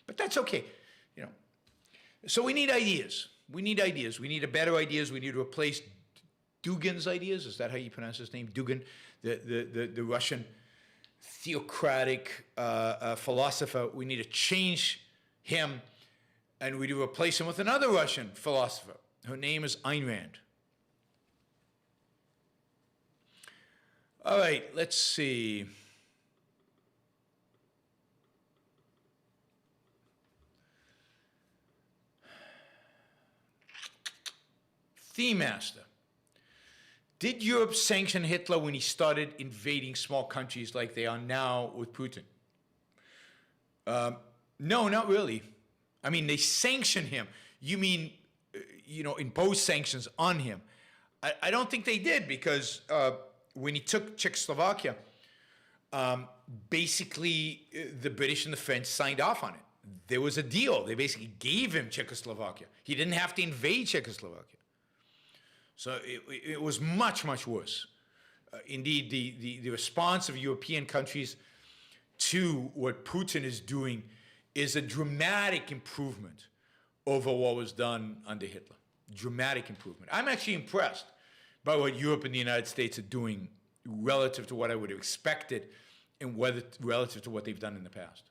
But that's okay, you know. So we need ideas. We need ideas. We need better ideas. We need to replace Dugin's ideas. Is that how you pronounce his name? Dugin, the Russian theocratic philosopher. We need to change him, and we need to replace him with another Russian philosopher. Her name is Ayn Rand. All right, let's see. Theme Master. Did Europe sanction Hitler when he started invading small countries like they are now with Putin? No, not really. I mean, they sanctioned him. You mean, you know, impose sanctions on him. I don't think they did because when he took Czechoslovakia, basically the British and the French signed off on it. There was a deal. They basically gave him Czechoslovakia. He didn't have to invade Czechoslovakia. So it was much, much worse. Indeed, the response of European countries to what Putin is doing is a dramatic improvement over what was done under Hitler. Dramatic improvement. I'm actually impressed by what Europe and the United States are doing relative to what I would have expected and relative to what they've done in the past.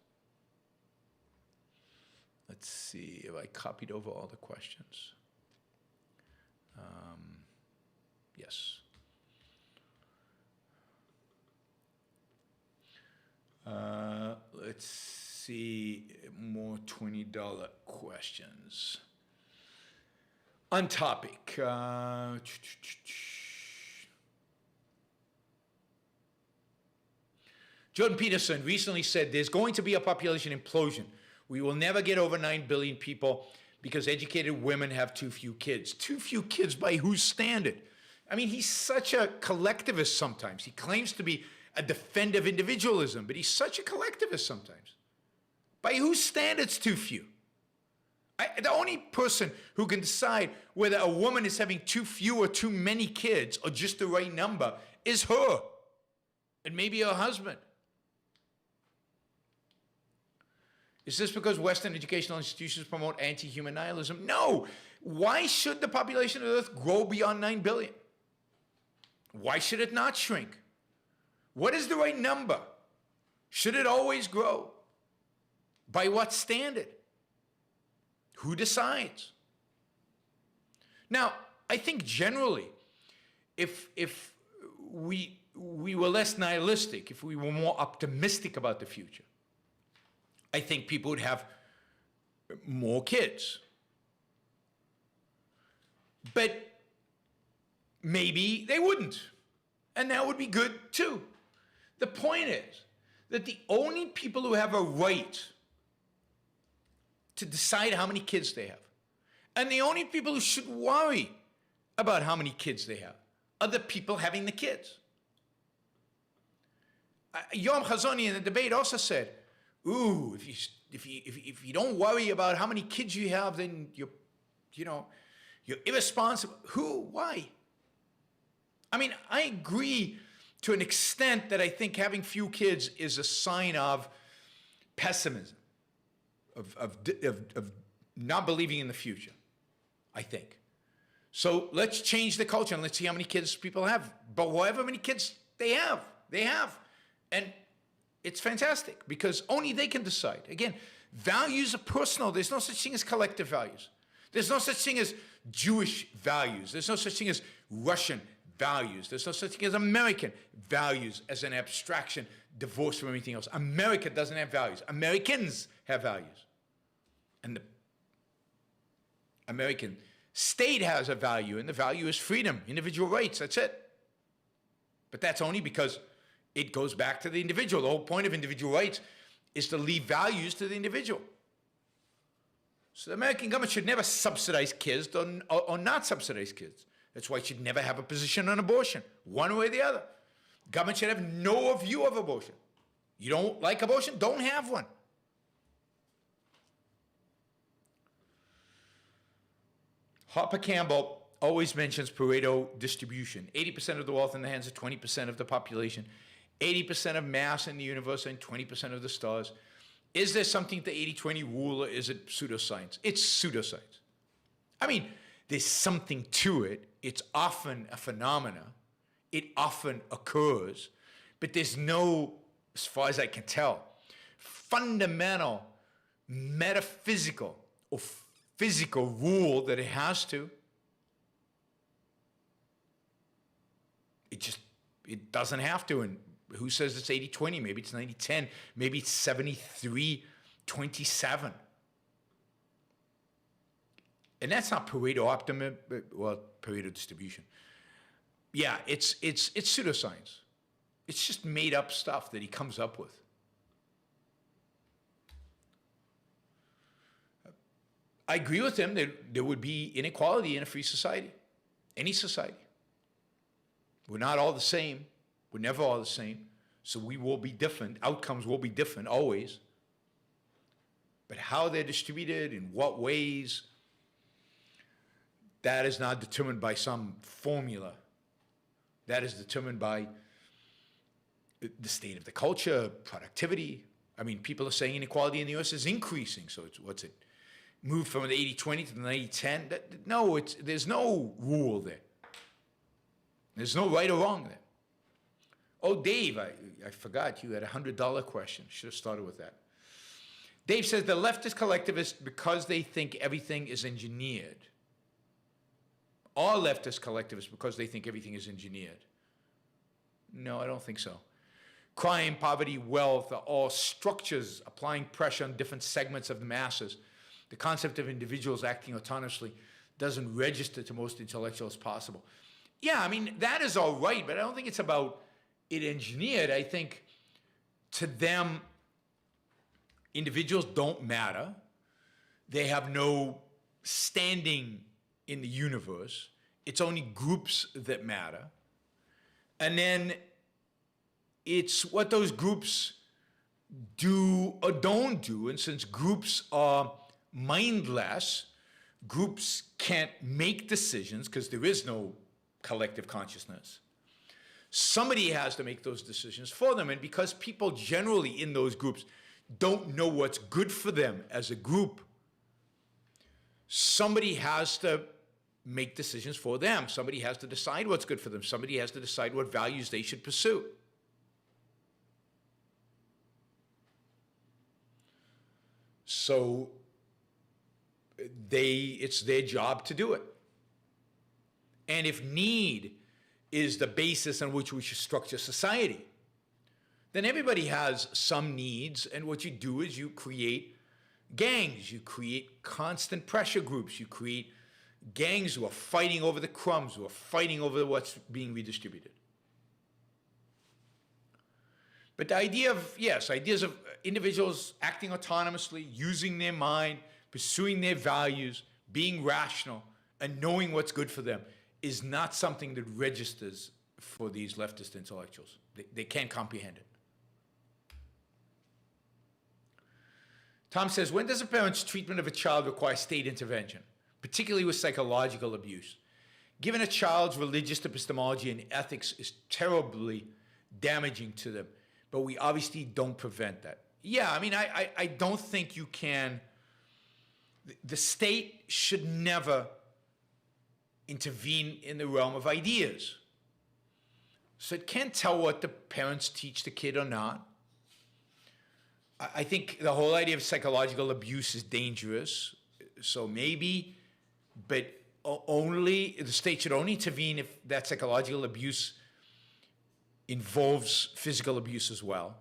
Let's see if I copied over all the questions. Yes. Let's see more $20 questions. On topic. Jordan Peterson recently said there's going to be a population implosion. We will never get over 9 billion people because educated women have too few kids. Too few kids by whose standard? I mean, he's such a collectivist sometimes. He claims to be a defender of individualism, but he's such a collectivist sometimes. By whose standards too few? The only person who can decide whether a woman is having too few or too many kids or just the right number is her and maybe her husband. Is this because Western educational institutions promote anti-human nihilism? No. Why should the population of the Earth grow beyond 9 billion? Why should it not shrink? What is the right number? Should it always grow? By what standard? Who decides? Now, I think generally, if we were less nihilistic, if we were more optimistic about the future, I think people would have more kids. But maybe they wouldn't. And that would be good too. The point is that the only people who have a right to decide how many kids they have, and the only people who should worry about how many kids they have, are the people having the kids. Yom Hazoni in the debate also said, ooh, if you don't worry about how many kids you have, then you're irresponsible. Who? Why? I mean, I agree to an extent that I think having few kids is a sign of pessimism, of not believing in the future, I think. So let's change the culture and let's see how many kids people have. But however many kids they have. And it's fantastic because only they can decide. Again, values are personal. There's no such thing as collective values. There's no such thing as Jewish values. There's no such thing as Russian values. There's no such thing as American values as an abstraction divorced from everything else. America doesn't have values. Americans have values. And the American state has a value, and the value is freedom, individual rights. That's it. But that's only because it goes back to the individual. The whole point of individual rights is to leave values to the individual. So the American government should never subsidize kids or not subsidize kids. That's why it should never have a position on abortion, one way or the other. Government should have no view of abortion. You don't like abortion? Don't have one. Harper Campbell always mentions Pareto distribution. 80% of the wealth in the hands of 20% of the population, 80% of mass in the universe, and 20% of the stars. Is there something to 80-20 rule, or is it pseudoscience? It's pseudoscience. I mean, there's something to it. It's often a phenomena. It often occurs. But there's no, as far as I can tell, fundamental, metaphysical, or physical rule that it has to. It doesn't have to. And who says it's 80-20? Maybe it's 90-10. Maybe it's 73-27. And that's not Pareto optimum, well, Pareto distribution. Yeah, it's pseudoscience. It's just made up stuff that he comes up with. I agree with him that there would be inequality in a free society, any society. We're not all the same. We're never all the same. So we will be different. Outcomes will be different always. But how they're distributed, in what ways, that is not determined by some formula. That is determined by the state of the culture, productivity. I mean, people are saying inequality in the U.S. is increasing. So what's it? Move from the 80-20 to the 90-10? No, there's no rule there. There's no right or wrong there. Oh, Dave, I forgot you had a $100 question. Should have started with that. Dave says the left is collectivist because they think everything is engineered. All leftist collectivists because they think everything is engineered. No, I don't think so. Crime, poverty, wealth are all structures applying pressure on different segments of the masses. The concept of individuals acting autonomously doesn't register to most intellectuals possible. Yeah, I mean, that is all right, but I don't think it's about it engineered. I think to them, individuals don't matter. They have no standing in the universe. It's only groups that matter. And then it's what those groups do or don't do. And since groups are mindless, groups can't make decisions because there is no collective consciousness. Somebody has to make those decisions for them. And because people generally in those groups don't know what's good for them as a group, somebody has to make decisions for them. Somebody has to decide what's good for them. Somebody has to decide what values they should pursue. So it's their job to do it. And if need is the basis on which we should structure society, then everybody has some needs, and what you do is you create gangs, you create constant pressure groups, you create gangs who are fighting over the crumbs, who are fighting over what's being redistributed. But the idea of, yes, ideas of individuals acting autonomously, using their mind, pursuing their values, being rational, and knowing what's good for them is not something that registers for these leftist intellectuals. They can't comprehend it. Tom says, when does a parent's treatment of a child require state intervention, particularly with psychological abuse? Given a child's religious epistemology and ethics is terribly damaging to them, but we obviously don't prevent that. Yeah, I mean, I don't think you can. The state should never intervene in the realm of ideas. So it can't tell what the parents teach the kid or not. I think the whole idea of psychological abuse is dangerous. So maybe, but only, the state should only intervene if that psychological abuse involves physical abuse as well.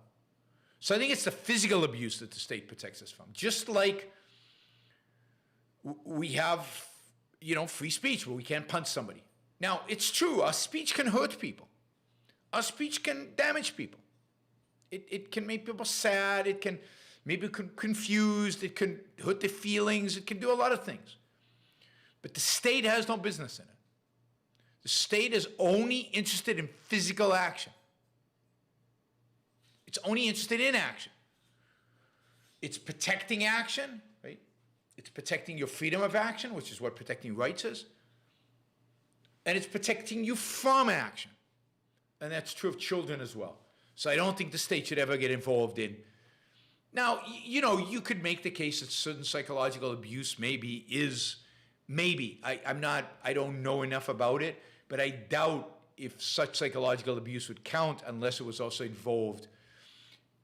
So I think it's the physical abuse that the state protects us from. Just like we have, free speech where we can't punch somebody. Now, it's true, our speech can hurt people. Our speech can damage people. It can make people sad, it can maybe confused, it can hurt their feelings, it can do a lot of things. But the state has no business in it. The state is only interested in physical action. It's only interested in action. It's protecting action, right? It's protecting your freedom of action, which is what protecting rights is. And it's protecting you from action. And that's true of children as well. So I don't think the state should ever get involved in. Now, you could make the case that certain psychological abuse I don't know enough about it, but I doubt if such psychological abuse would count unless it was also involved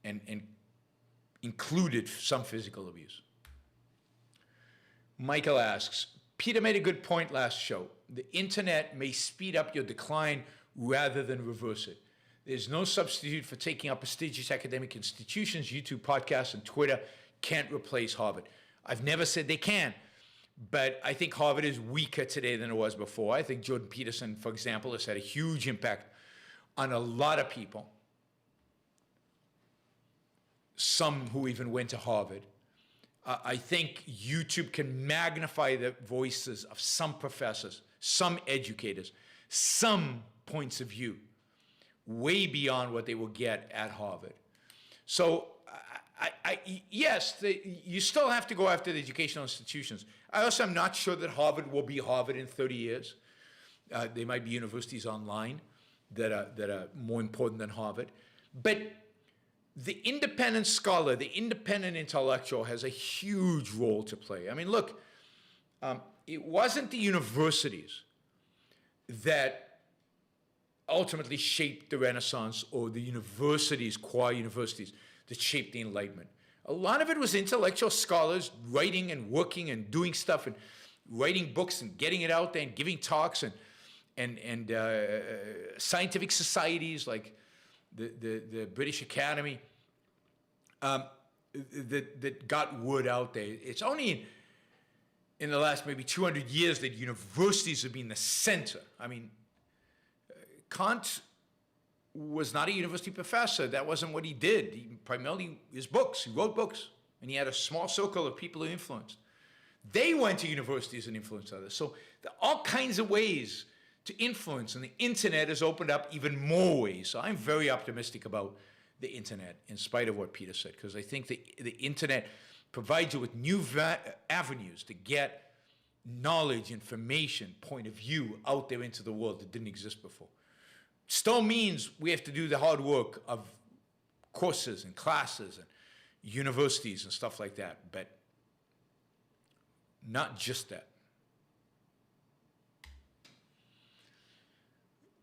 and included some physical abuse. Michael asks, Peter made a good point last show. The internet may speed up your decline rather than reverse it. There's no substitute for taking up prestigious academic institutions. YouTube, podcasts, and Twitter can't replace Harvard. I've never said they can, but I think Harvard is weaker today than it was before. I think Jordan Peterson, for example, has had a huge impact on a lot of people, some who even went to Harvard. I think YouTube can magnify the voices of some professors, some educators, some points of view, way beyond what they will get at Harvard. So, yes, you still have to go after the educational institutions. I also am not sure that Harvard will be Harvard in 30 years. There might be universities online that are more important than Harvard. But the independent scholar, the independent intellectual has a huge role to play. I mean, look, it wasn't the universities that ultimately shaped the Renaissance, or the universities, qua universities, that shaped the Enlightenment. A lot of it was intellectual scholars writing and working and doing stuff and writing books and getting it out there and giving talks and scientific societies like the British Academy that got word out there. It's only in the last maybe 200 years that universities have been the center. I mean, Kant was not a university professor. That wasn't what he did. Primarily his books. He wrote books. And he had a small circle of people who influenced. They went to universities and influenced others. So there are all kinds of ways to influence, and the internet has opened up even more ways. So I'm very optimistic about the internet, in spite of what Peter said, because I think the internet provides you with new avenues to get knowledge, information, point of view out there into the world that didn't exist before. Still means we have to do the hard work of courses and classes and universities and stuff like that, but not just that.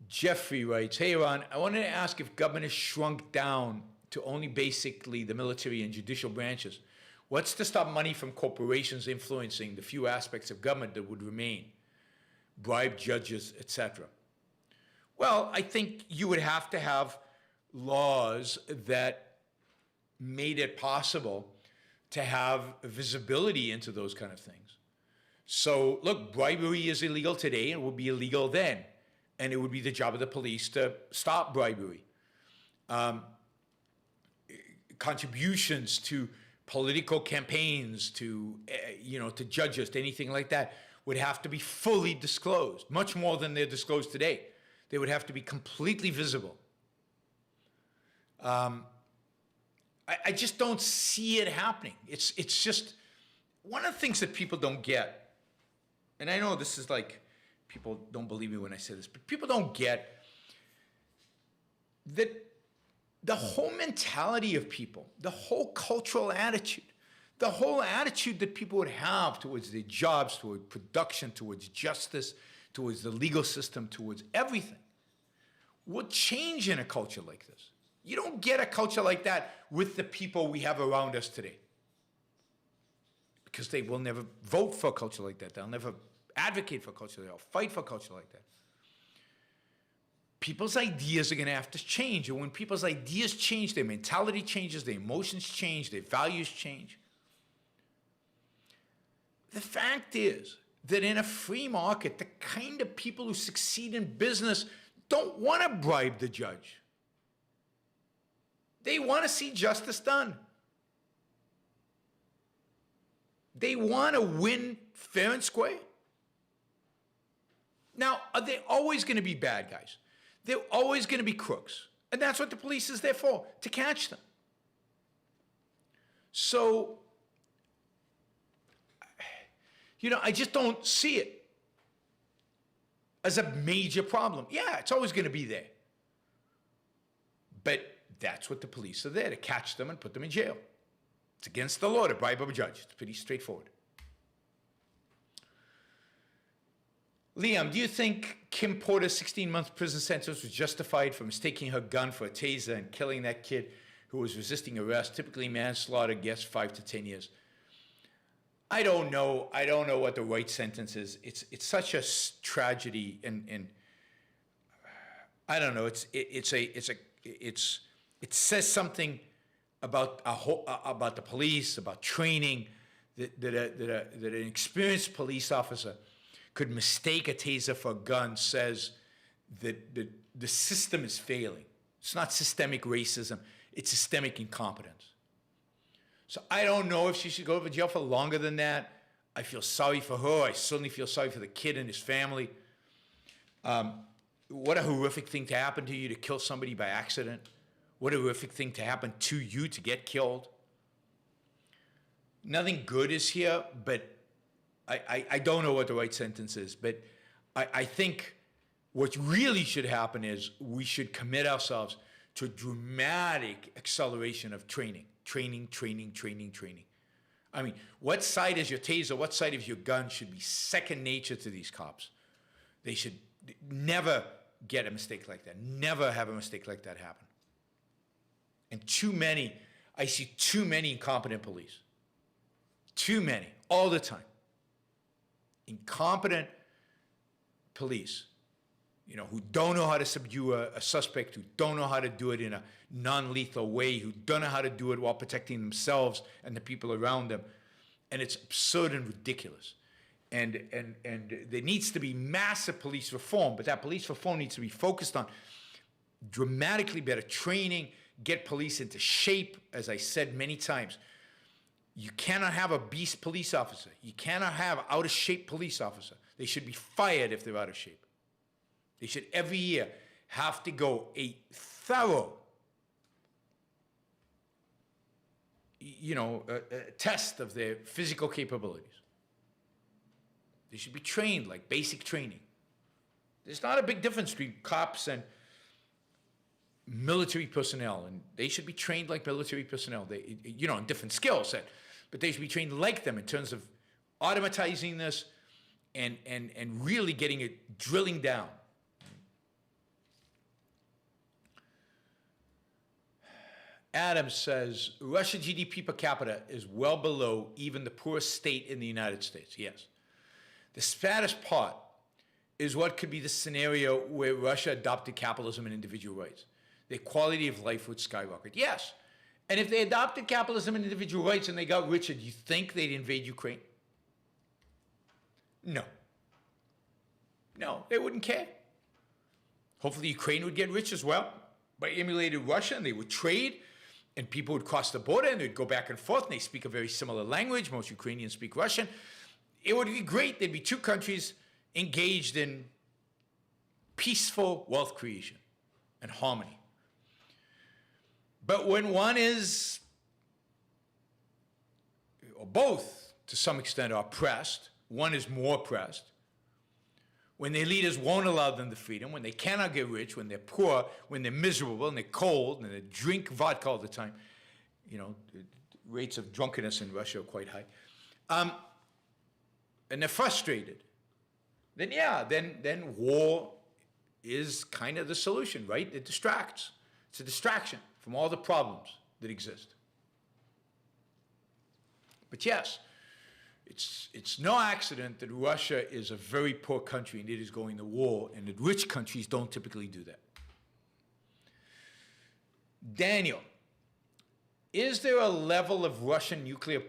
Jeffrey writes, hey, Ron, I wanted to ask if government has shrunk down to only basically the military and judicial branches. What's to stop money from corporations influencing the few aspects of government that would remain? Bribe judges, etc. Well, I think you would have to have laws that made it possible to have visibility into those kind of things. So, look, bribery is illegal today and will be illegal then. And it would be the job of the police to stop bribery. Contributions to political campaigns, to to judges, to anything like that, would have to be fully disclosed, much more than they're disclosed today. They would have to be completely visible. I just don't see it happening. It's just one of the things that people don't get, and I know this is like, people don't believe me when I say this, but people don't get that the whole mentality of people, the whole cultural attitude, the whole attitude that people would have towards their jobs, towards production, towards justice, towards the legal system, towards everything, would change in a culture like this. You don't get a culture like that with the people we have around us today, because they will never vote for a culture like that. They'll never advocate for culture, they'll fight for culture like that. People's ideas are going to have to change, and when people's ideas change, their mentality changes, their emotions change, their values change. The fact is that in a free market, the kind of people who succeed in business don't want to bribe the judge. They want to see justice done. They want to win fair and square. Now, are they always going to be bad guys? They're always going to be crooks. And that's what the police is there for, to catch them. So, I just don't see it as a major problem. Yeah, it's always going to be there. But that's what the police are there, to catch them and put them in jail. It's against the law to bribe a judge. It's pretty straightforward. Liam, do you think Kim Porter's 16-month prison sentence was justified for mistaking her gun for a taser and killing that kid who was resisting arrest? Typically manslaughter gets 5 to 10 years. I don't know. I don't know what the right sentence is. It's such a tragedy, and I don't know. It says something about about the police, about training, that an experienced police officer could mistake a taser for a gun, says that the system is failing. It's not systemic racism, it's systemic incompetence. So I don't know if she should go to jail for longer than that. I feel sorry for her. I certainly feel sorry for the kid and his family. What a horrific thing to happen to you, to kill somebody by accident. What a horrific thing to happen to you, to get killed. Nothing good is here, but I don't know what the right sentence is, but I think what really should happen is we should commit ourselves to dramatic acceleration of training. I mean, what side is your taser, what side of your gun should be second nature to these cops. They should never get a mistake like that, never have a mistake like that happen. And I see too many incompetent police. Too many, all the time. Incompetent police, who don't know how to subdue a suspect, who don't know how to do it in a non-lethal way, who don't know how to do it while protecting themselves and the people around them. And it's absurd and ridiculous. And there needs to be massive police reform, but that police reform needs to be focused on dramatically better training, get police into shape, as I said many times. You cannot have a beast police officer. You cannot have out-of-shape police officer. They should be fired if they're out of shape. They should every year have to go a thorough, test of their physical capabilities. They should be trained like basic training. There's not a big difference between cops and military personnel, and they should be trained like military personnel. They, in different skill set, but they should be trained like them in terms of automatizing this and really getting it, drilling down. Adam says, Russia GDP per capita is well below even the poorest state in the United States. Yes. The saddest part is what could be the scenario where Russia adopted capitalism and individual rights. Their quality of life would skyrocket. Yes. And if they adopted capitalism and individual rights and they got richer, do you think they'd invade Ukraine? No. No, they wouldn't care. Hopefully Ukraine would get rich as well by emulating Russia, and they would trade, and people would cross the border and they'd go back and forth, and they speak a very similar language. Most Ukrainians speak Russian. It would be great. There'd be two countries engaged in peaceful wealth creation and harmony. But when one is, or both to some extent, are oppressed, one is more oppressed, when their leaders won't allow them the freedom, when they cannot get rich, when they're poor, when they're miserable, and they're cold, and they drink vodka all the time, the rates of drunkenness in Russia are quite high, and they're frustrated, then war is kind of the solution, right? It distracts. It's a distraction from all the problems that exist. But yes, it's no accident that Russia is a very poor country and it is going to war, and that rich countries don't typically do that. Daniel, is there a level of Russian nuclear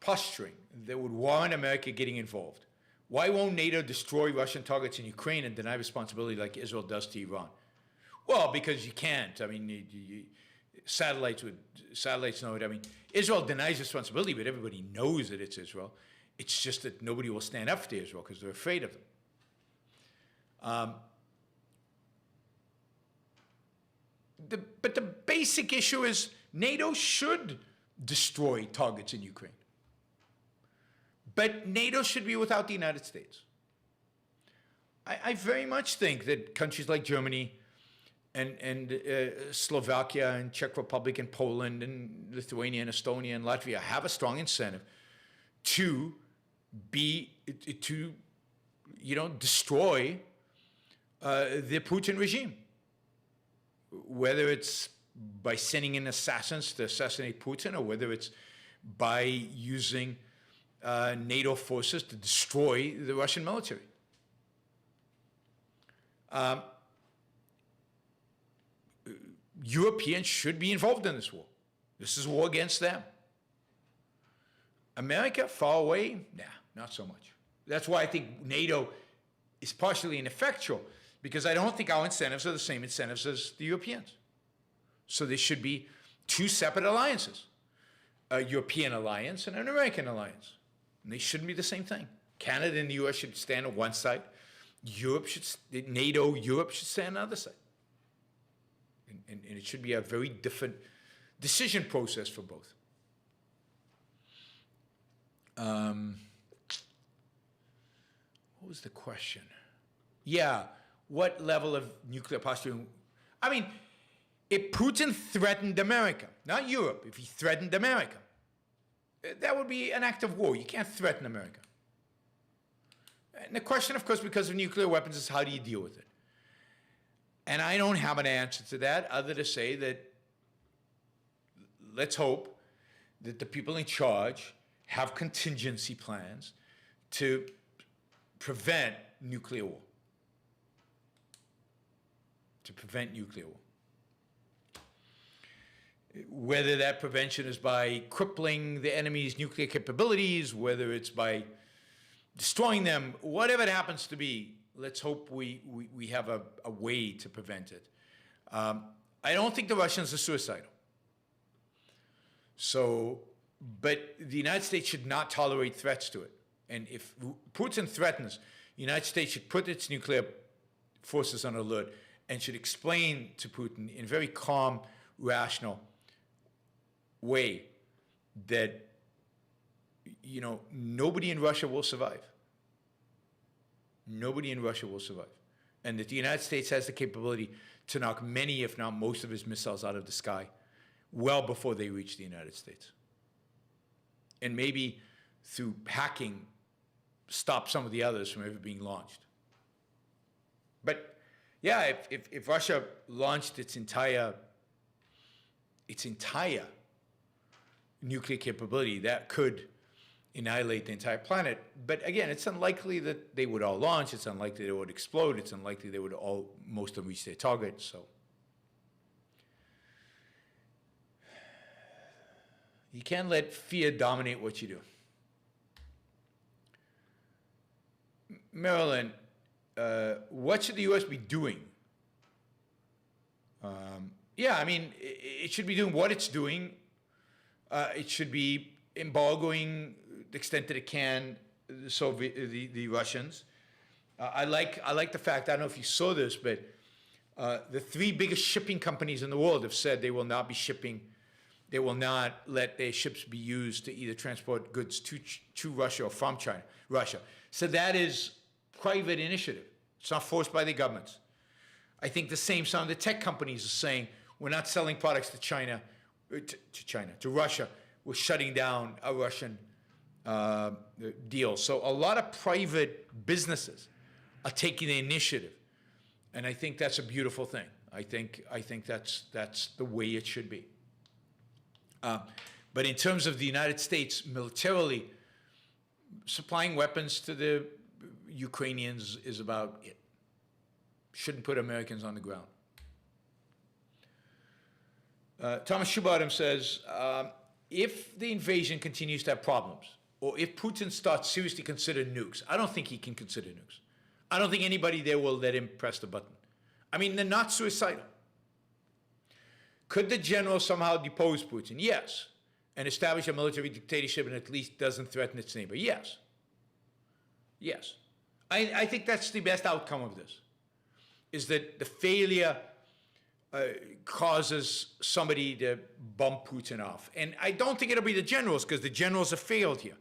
posturing that would warrant America getting involved? Why won't NATO destroy Russian targets in Ukraine and deny responsibility like Israel does to Iran? Well, because you can't. I mean, satellites know it. I mean, Israel denies responsibility, but everybody knows that it's Israel. It's just that nobody will stand up to Israel because they're afraid of them. But the basic issue is NATO should destroy targets in Ukraine. But NATO should be without the United States. I very much think that countries like Germany and Slovakia and Czech Republic and Poland and Lithuania and Estonia and Latvia have a strong incentive to destroy the Putin regime, whether it's by sending in assassins to assassinate Putin, or whether it's by using NATO forces to destroy the Russian military. Europeans should be involved in this war. This is a war against them. America, far away? Nah, not so much. That's why I think NATO is partially ineffectual, because I don't think our incentives are the same incentives as the Europeans. So there should be two separate alliances, a European alliance and an American alliance. And they shouldn't be the same thing. Canada and the US should stand on one side. NATO, Europe should stand on the other side. And it should be a very different decision process for both. What was the question? Yeah, what level of nuclear posturing? I mean, if Putin threatened America, not Europe, if he threatened America, that would be an act of war. You can't threaten America. And the question, of course, because of nuclear weapons, is how do you deal with it? And I don't have an answer to that other to say that let's hope that the people in charge have contingency plans to prevent nuclear war. To prevent nuclear war. Whether that prevention is by crippling the enemy's nuclear capabilities, whether it's by destroying them, whatever it happens to be, let's hope we have a way to prevent it. I don't think the Russians are suicidal. So, but the United States should not tolerate threats to it. And if Putin threatens, the United States should put its nuclear forces on alert and should explain to Putin in a very calm, rational way that, nobody in Russia will survive. Nobody in Russia will survive. and that the United States has the capability to knock many, if not most, of his missiles out of the sky well before they reach the United States. And maybe through hacking, stop some of the others from ever being launched. But yeah, if Russia launched its entire nuclear capability, that could annihilate the entire planet. But again, it's unlikely that they would all launch. It's unlikely they would explode. It's unlikely they would most of them reach their target. So you can't let fear dominate what you do. Marilyn, what should the U.S. be doing? Yeah, I mean, it should be doing what it's doing. It should be embargoing the extent that it can the Russians. I like the fact, I don't know if you saw this, but the 3 biggest shipping companies in the world have said they will not be shipping, they will not let their ships be used to either transport goods to Russia or from Russia. So that is private initiative. It's not forced by the governments. I think the same some of the tech companies are saying, we're not selling products to Russia. We're shutting down a Russian deal. So a lot of private businesses are taking the initiative, and I think that's a beautiful thing. I think that's the way it should be. But in terms of the United States militarily, supplying weapons to the Ukrainians is about it. Shouldn't put Americans on the ground. Thomas Schubadam says, if the invasion continues to have problems, or if Putin starts seriously considering nukes, I don't think he can consider nukes. I don't think anybody there will let him press the button. I mean, they're not suicidal. Could the general somehow depose Putin? Yes. And establish a military dictatorship and at least doesn't threaten its neighbor? Yes. Yes. I think that's the best outcome of this, is that the failure causes somebody to bump Putin off. And I don't think it'll be the generals, because the generals have failed here.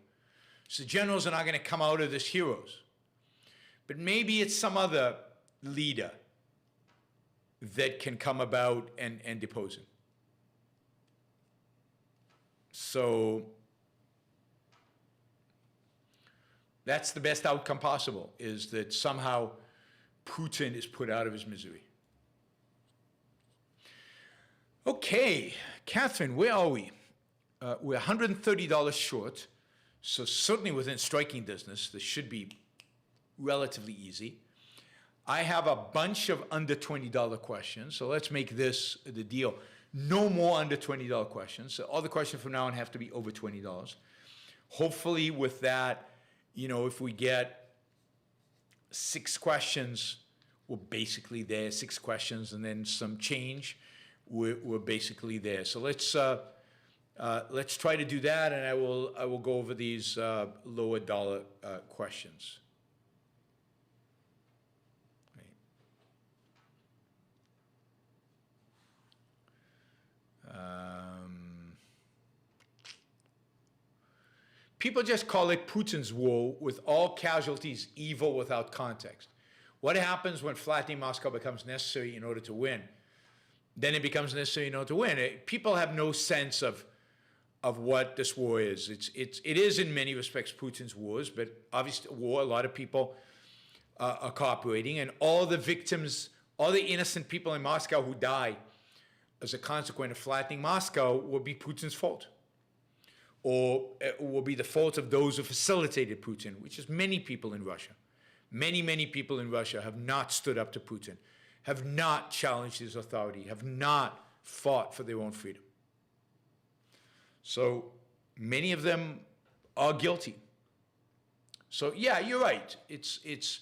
So the generals are not going to come out of this heroes. But maybe it's some other leader that can come about and depose him. So that's the best outcome possible, is that somehow Putin is put out of his misery. Okay, Catherine, where are we? We're $130 short, so certainly within striking distance. This should be relatively easy. I have a bunch of under $20 questions, so let's make this the deal. No more under $20 questions. So all the questions from now on have to be over $20. Hopefully with that, you know, if we get 6 questions, we're basically there. 6 questions and then some change, we're basically there. So let's try to do that, and I will go over these lower dollar questions. People just call it Putin's war, with all casualties evil without context. What happens when flattening Moscow becomes necessary in order to win? Then it becomes necessary in order to win. People have no sense of what this war is. It is in many respects Putin's wars, but obviously war, a lot of people are cooperating, and all the victims, all the innocent people in Moscow who die as a consequence of flattening Moscow will be Putin's fault, or will be the fault of those who facilitated Putin, which is many people in Russia. Many, many people in Russia have not stood up to Putin, have not challenged his authority, have not fought for their own freedom. So many of them are guilty. So yeah, you're right. It's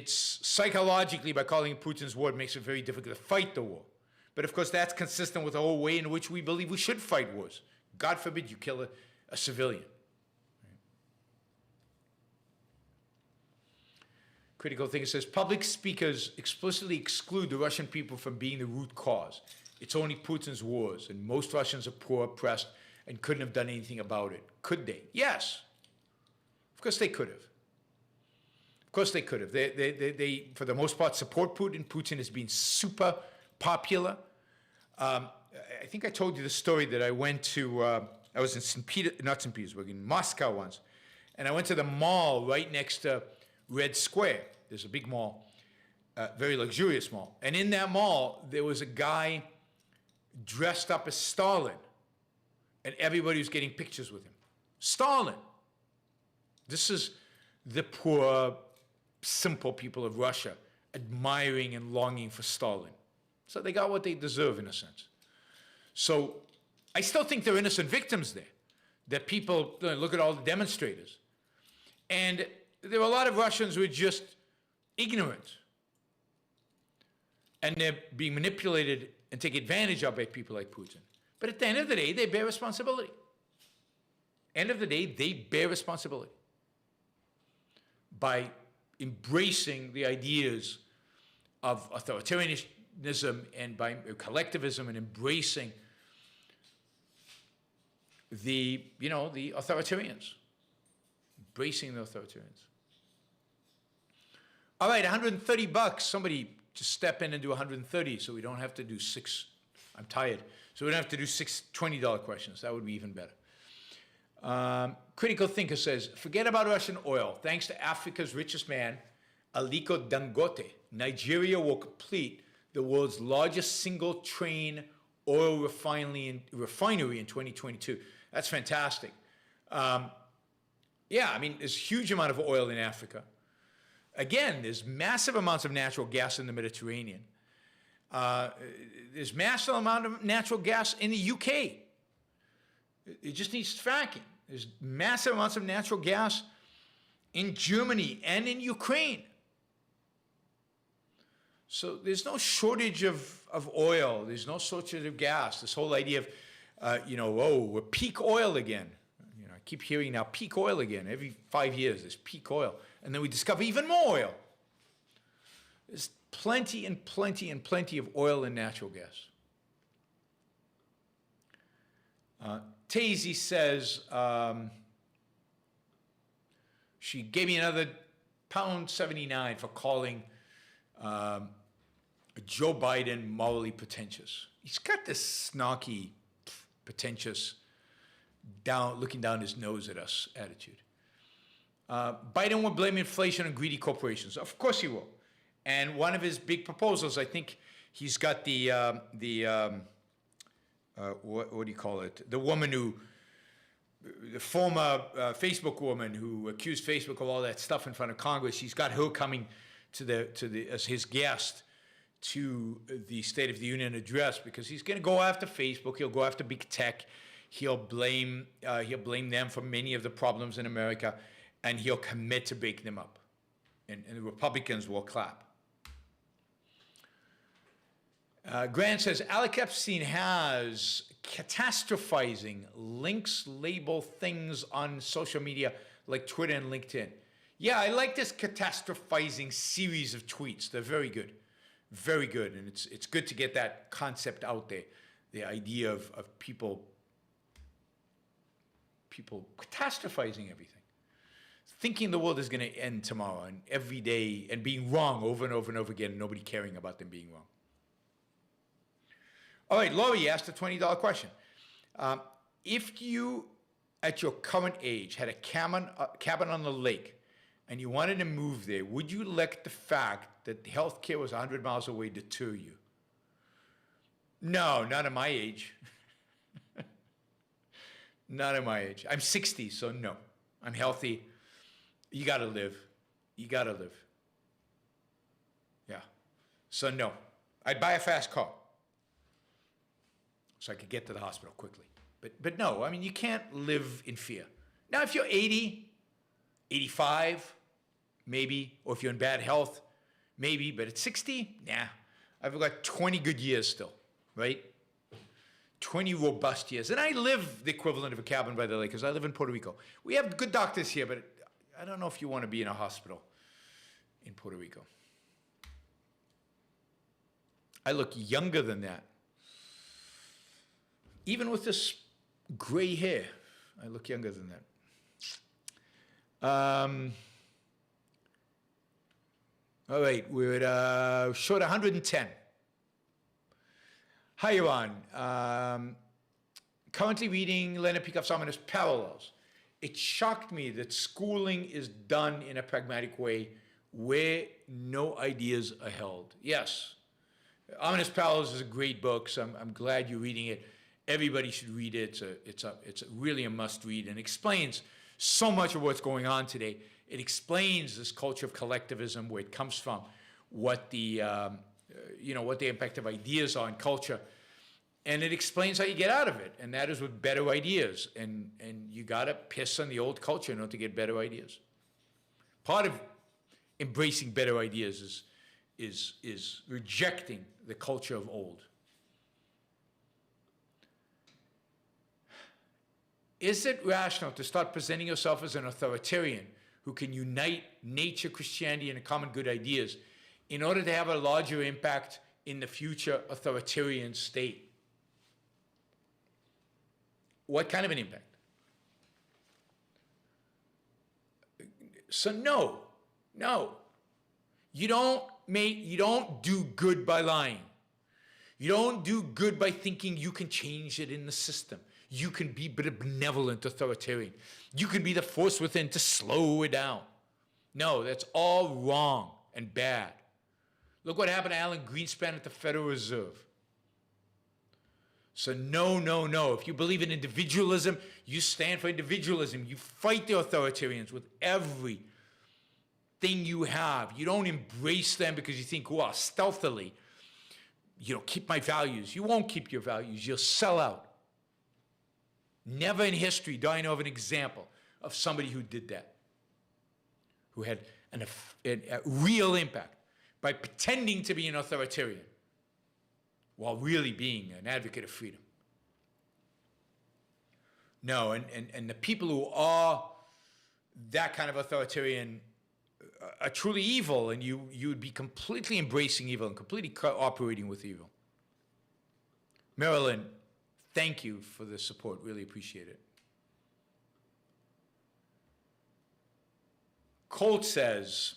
psychologically, by calling it Putin's war, it makes it very difficult to fight the war. But of course, that's consistent with the whole way in which we believe we should fight wars. God forbid you kill a civilian. Critical Thinker says, public speakers explicitly exclude the Russian people from being the root cause. It's only Putin's wars, and most Russians are poor, oppressed, and couldn't have done anything about it. Could they? Yes. Of course they could have. Of course they could have. They for the most part, support Putin. Putin has been super popular. I think I told you the story that I went to, I was in not St. Petersburg, in Moscow once. And I went to the mall right next to Red Square. There's a big mall, very luxurious mall. And in that mall, there was a guy dressed up as Stalin. And everybody was getting pictures with him. Stalin. This is the poor, simple people of Russia admiring and longing for Stalin. So they got what they deserve, in a sense. So I still think they're innocent victims there. That people, look at all the demonstrators. And there were a lot of Russians who are just ignorant. And they're being manipulated and taken advantage of by people like Putin. But at the end of the day, they bear responsibility. End of the day, they bear responsibility by embracing the ideas of authoritarianism and by collectivism and embracing the authoritarians. Embracing the authoritarians. All right, $130. Somebody just step in and do 130 so we don't have to do six. I'm tired. So we don't have to do six $20 questions. That would be even better. Critical Thinker says, forget about Russian oil. Thanks to Africa's richest man, Aliko Dangote, Nigeria will complete the world's largest single-train oil refinery in 2022. That's fantastic. Yeah, I mean, there's a huge amount of oil in Africa. Again, there's massive amounts of natural gas in the Mediterranean. There's massive amount of natural gas in the UK. It just needs fracking. There's massive amounts of natural gas in Germany and in Ukraine. So there's no shortage of oil. There's no shortage of gas. This whole idea of, we're peak oil again. I keep hearing now peak oil again. Every 5 years there's peak oil. And then we discover even more oil. There's plenty and plenty and plenty of oil and natural gas. Tazy says, she gave me another £1.79 for calling Joe Biden morally pretentious. He's got this snarky, pretentious, looking down his nose at us attitude. Biden will blame inflation on greedy corporations. Of course he will. And one of his big proposals, I think he's got what do you call it? The woman the former Facebook woman who accused Facebook of all that stuff in front of Congress. He's got her coming as his guest to the State of the Union address because he's going to go after Facebook. He'll go after big tech. He'll blame them for many of the problems in America, and he'll commit to breaking them up. And the Republicans will clap. Grant says, Alec Epstein has catastrophizing links label things on social media like Twitter and LinkedIn. Yeah, I like this catastrophizing series of tweets. They're very good. Very good. And it's good to get that concept out there. The idea of people catastrophizing everything. Thinking the world is going to end tomorrow and every day and being wrong over and over and over again and nobody caring about them being wrong. All right, Laurie asked a $20 question. If you, at your current age, had a cabin on the lake and you wanted to move there, would you let the fact that healthcare was 100 miles away deter you? No, not at my age. Not at my age. I'm 60, so no. I'm healthy. You got to live. You got to live. Yeah. So no. I'd buy a fast car so I could get to the hospital quickly. But no, I mean, you can't live in fear. Now, if you're 80, 85, maybe, or if you're in bad health, maybe, but at 60, nah. I've got 20 good years still, right? 20 robust years. And I live the equivalent of a cabin by the lake because I live in Puerto Rico. We have good doctors here, but I don't know if you want to be in a hospital in Puerto Rico. I look younger than that. Even with this gray hair, I look younger than that. All right, we're at short 110. Hi, Iran. Currently reading Leonard Peikoff's ominous Parallels. It shocked me that schooling is done in a pragmatic way where no ideas are held. Yes, Ominous Parallels is a great book, so I'm glad you're reading it. Everybody should read it. It's really a must-read and explains so much of what's going on today. It explains this culture of collectivism, where it comes from, what the what the impact of ideas are in culture, and it explains how you get out of it, and that is with better ideas. And you gotta piss on the old culture in order to get better ideas. Part of embracing better ideas is rejecting the culture of old. Is it rational to start presenting yourself as an authoritarian who can unite nature, Christianity, and common good ideas in order to have a larger impact in the future authoritarian state? What kind of an impact? So no. You don't do good by lying. You don't do good by thinking you can change it in the system. You can be a benevolent authoritarian. You can be the force within to slow it down. No, that's all wrong and bad. Look what happened to Alan Greenspan at the Federal Reserve. So no. If you believe in individualism, you stand for individualism. You fight the authoritarians with everything you have. You don't embrace them because you think, well, stealthily, keep my values. You won't keep your values. You'll sell out. Never in history do I know of an example of somebody who did that, who had a real impact by pretending to be an authoritarian while really being an advocate of freedom. No, and the people who are that kind of authoritarian are truly evil, and you would be completely embracing evil and completely cooperating with evil. Marilyn, thank you for the support. Really appreciate it. Colt says,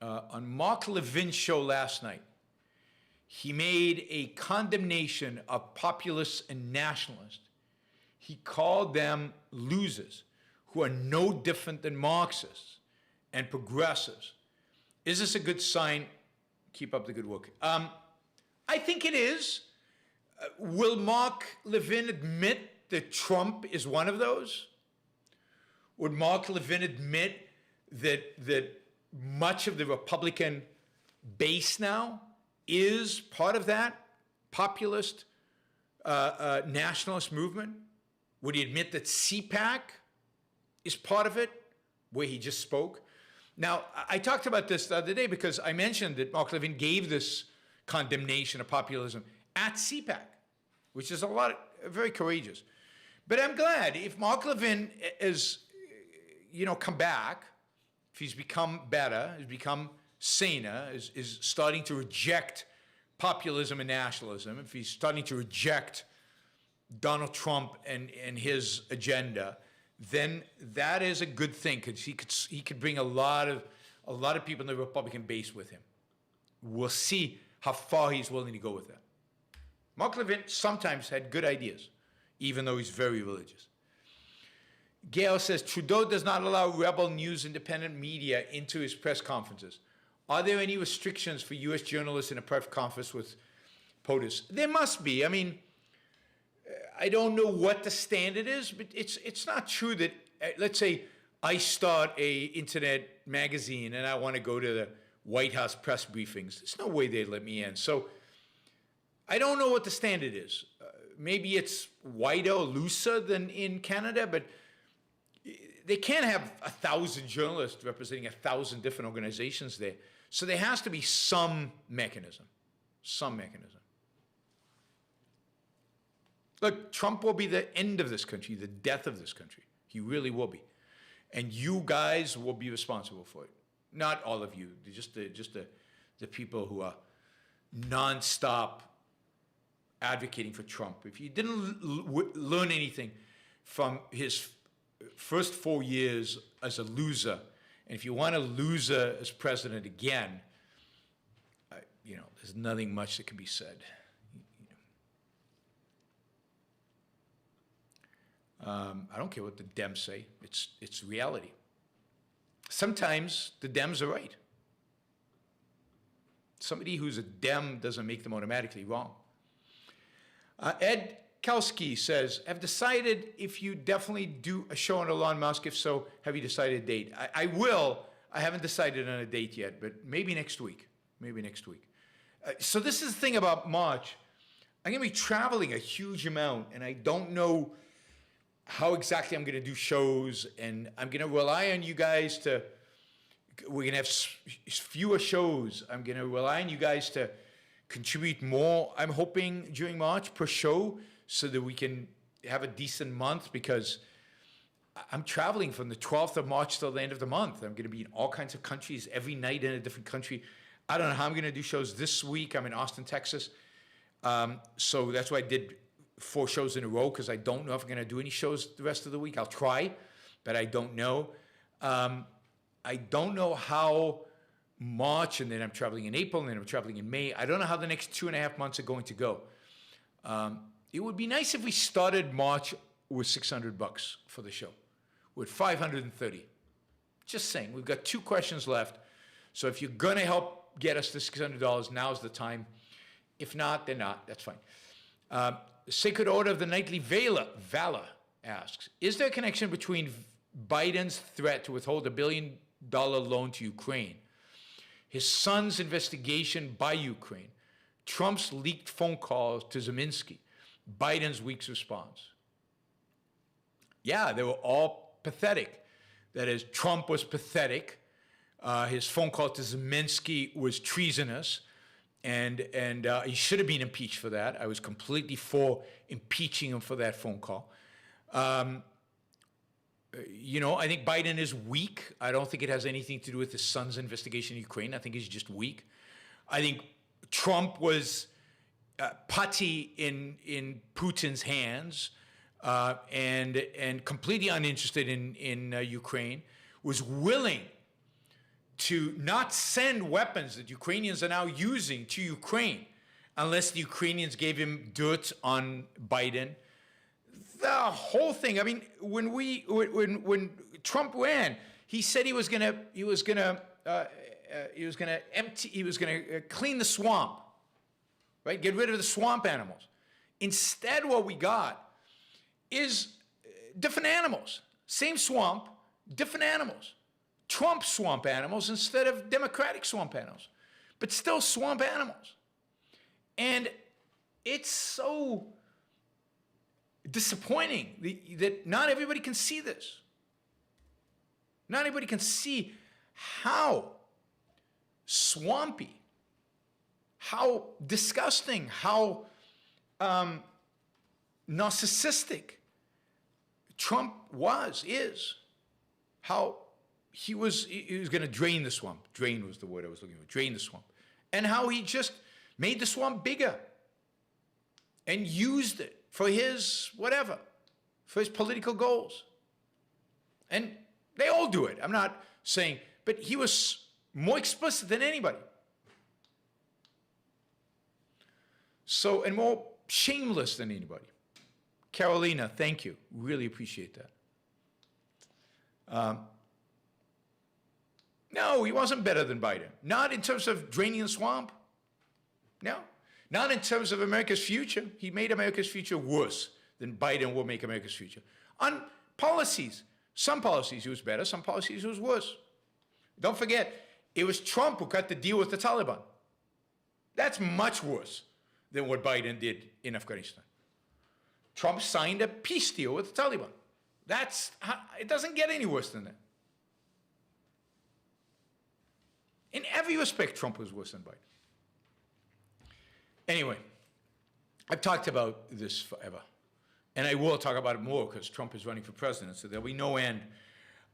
on Mark Levin's show last night, he made a condemnation of populists and nationalists. He called them losers who are no different than Marxists and progressives. Is this a good sign? Keep up the good work. I think it is. Will Mark Levin admit that Trump is one of those? Would Mark Levin admit that much of the Republican base now is part of that populist nationalist movement? Would he admit that CPAC is part of it, where he just spoke? Now, I talked about this the other day because I mentioned that Mark Levin gave this condemnation of populism at CPAC, which is very courageous. But I'm glad if Mark Levin is, come back, if he's become better, has become saner, is starting to reject populism and nationalism, if he's starting to reject Donald Trump and his agenda, then that is a good thing, because he could bring a lot of people in the Republican base with him. We'll see how far he's willing to go with that. Mark Levin sometimes had good ideas, even though he's very religious. Gail says, Trudeau does not allow rebel news independent media into his press conferences. Are there any restrictions for U.S. journalists in a press conference with POTUS? There must be. I mean, I don't know what the standard is, but it's not true that, let's say I start a internet magazine and I want to go to the White House press briefings. There's no way they'd let me in. So I don't know what the standard is. Maybe it's wider or looser than in Canada, but they can't have 1,000 journalists representing 1,000 different organizations there. So there has to be some mechanism. Look, Trump will be the end of this country, the death of this country. He really will be. And you guys will be responsible for it. Not all of you, just the people who are nonstop advocating for Trump. If you didn't learn anything from his first 4 years as a loser, and if you want a loser as president again, there's nothing much that can be said. I don't care what the Dems say. It's reality. Sometimes the Dems are right. Somebody who's a Dem doesn't make them automatically wrong. Ed Kalski says, have decided if you definitely do a show on Elon Musk. If so, have you decided a date? I will. I haven't decided on a date yet, but maybe next week. Maybe next week. So this is the thing about March. I'm going to be traveling a huge amount, and I don't know how exactly I'm going to do shows, and I'm going to rely on you guys to, we're going to have fewer shows. I'm going to rely on you guys to contribute more, I'm hoping, during March per show so that we can have a decent month, because I'm traveling from the 12th of March till the end of the month. I'm going to be in all kinds of countries, every night in a different country. I don't know how I'm going to do shows this week. I'm in Austin, Texas. So that's why I did 4 shows in a row, because I don't know if I'm going to do any shows the rest of the week. I'll try, but I don't know. I don't know how March, and then I'm traveling in April, and then I'm traveling in May. I don't know how the next 2.5 months are going to go. It would be nice if we started March with $600 for the show, with 530. Just saying, we've got 2 questions left. So if you're going to help get us to $600, now's the time. If not, then not. That's fine. Sacred Order of the Knightly Valor asks, is there a connection between Biden's threat to withhold $1 billion loan to Ukraine, his son's investigation by Ukraine, Trump's leaked phone calls to Zelensky, Biden's weak response? Yeah, they were all pathetic. That is, Trump was pathetic. His phone call to Zelensky was treasonous. And he should have been impeached for that. I was completely for impeaching him for that phone call. I think Biden is weak. I don't think it has anything to do with his son's investigation in Ukraine. I think he's just weak. I think Trump was putty in Putin's hands and completely uninterested in Ukraine, was willing to not send weapons that Ukrainians are now using to Ukraine unless the Ukrainians gave him dirt on Biden. The whole thing. I mean, when Trump ran, he said he was gonna clean the swamp, right? Get rid of the swamp animals. Instead, what we got is different animals, same swamp, different animals. Trump swamp animals instead of Democratic swamp animals, but still swamp animals. And it's so disappointing that not everybody can see this. Not everybody can see how swampy, how disgusting, how narcissistic Trump is, how he was going to drain the swamp. Drain was the word I was looking for. Drain the swamp. And how he just made the swamp bigger and used it for his whatever, for his political goals. And they all do it. I'm not saying, but he was more explicit than anybody. So, and more shameless than anybody. Carolina, thank you. Really appreciate that. No, he wasn't better than Biden. Not in terms of draining the swamp. No. Not in terms of America's future. He made America's future worse than Biden will make America's future. On policies, some policies he was better, some policies he was worse. Don't forget, it was Trump who cut the deal with the Taliban. That's much worse than what Biden did in Afghanistan. Trump signed a peace deal with the Taliban. It doesn't get any worse than that. In every respect, Trump was worse than Biden. Anyway, I've talked about this forever. And I will talk about it more because Trump is running for president. So there'll be no end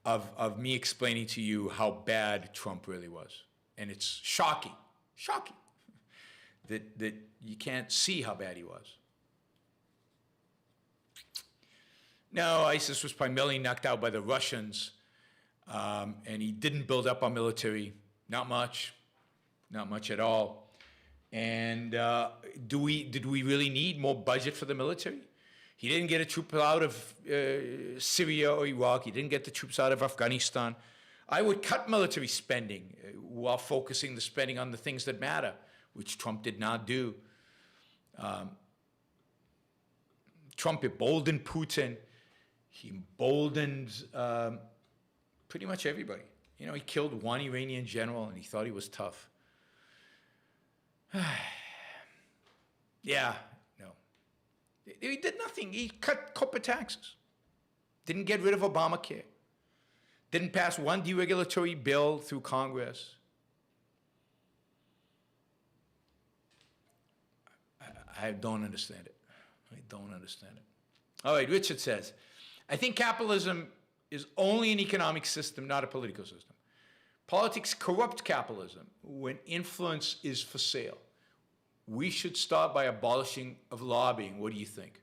of me explaining to you how bad Trump really was. And it's shocking that you can't see how bad he was. No, ISIS was primarily knocked out by the Russians, and he didn't build up our military. Not much at all. And did we really need more budget for the military? He didn't get a troop out of Syria or Iraq. He didn't get the troops out of Afghanistan. I would cut military spending while focusing the spending on the things that matter, which Trump did not do. Trump emboldened Putin. He emboldened pretty much everybody. You know, he killed one Iranian general and he thought he was tough. Yeah, no. He did nothing. He cut corporate taxes. Didn't get rid of Obamacare. Didn't pass one deregulatory bill through Congress. I don't understand it. I don't understand it. All right, Richard says, I think capitalism is only an economic system, not a political system. Politics corrupt capitalism when influence is for sale. We should start by abolishing of lobbying. What do you think?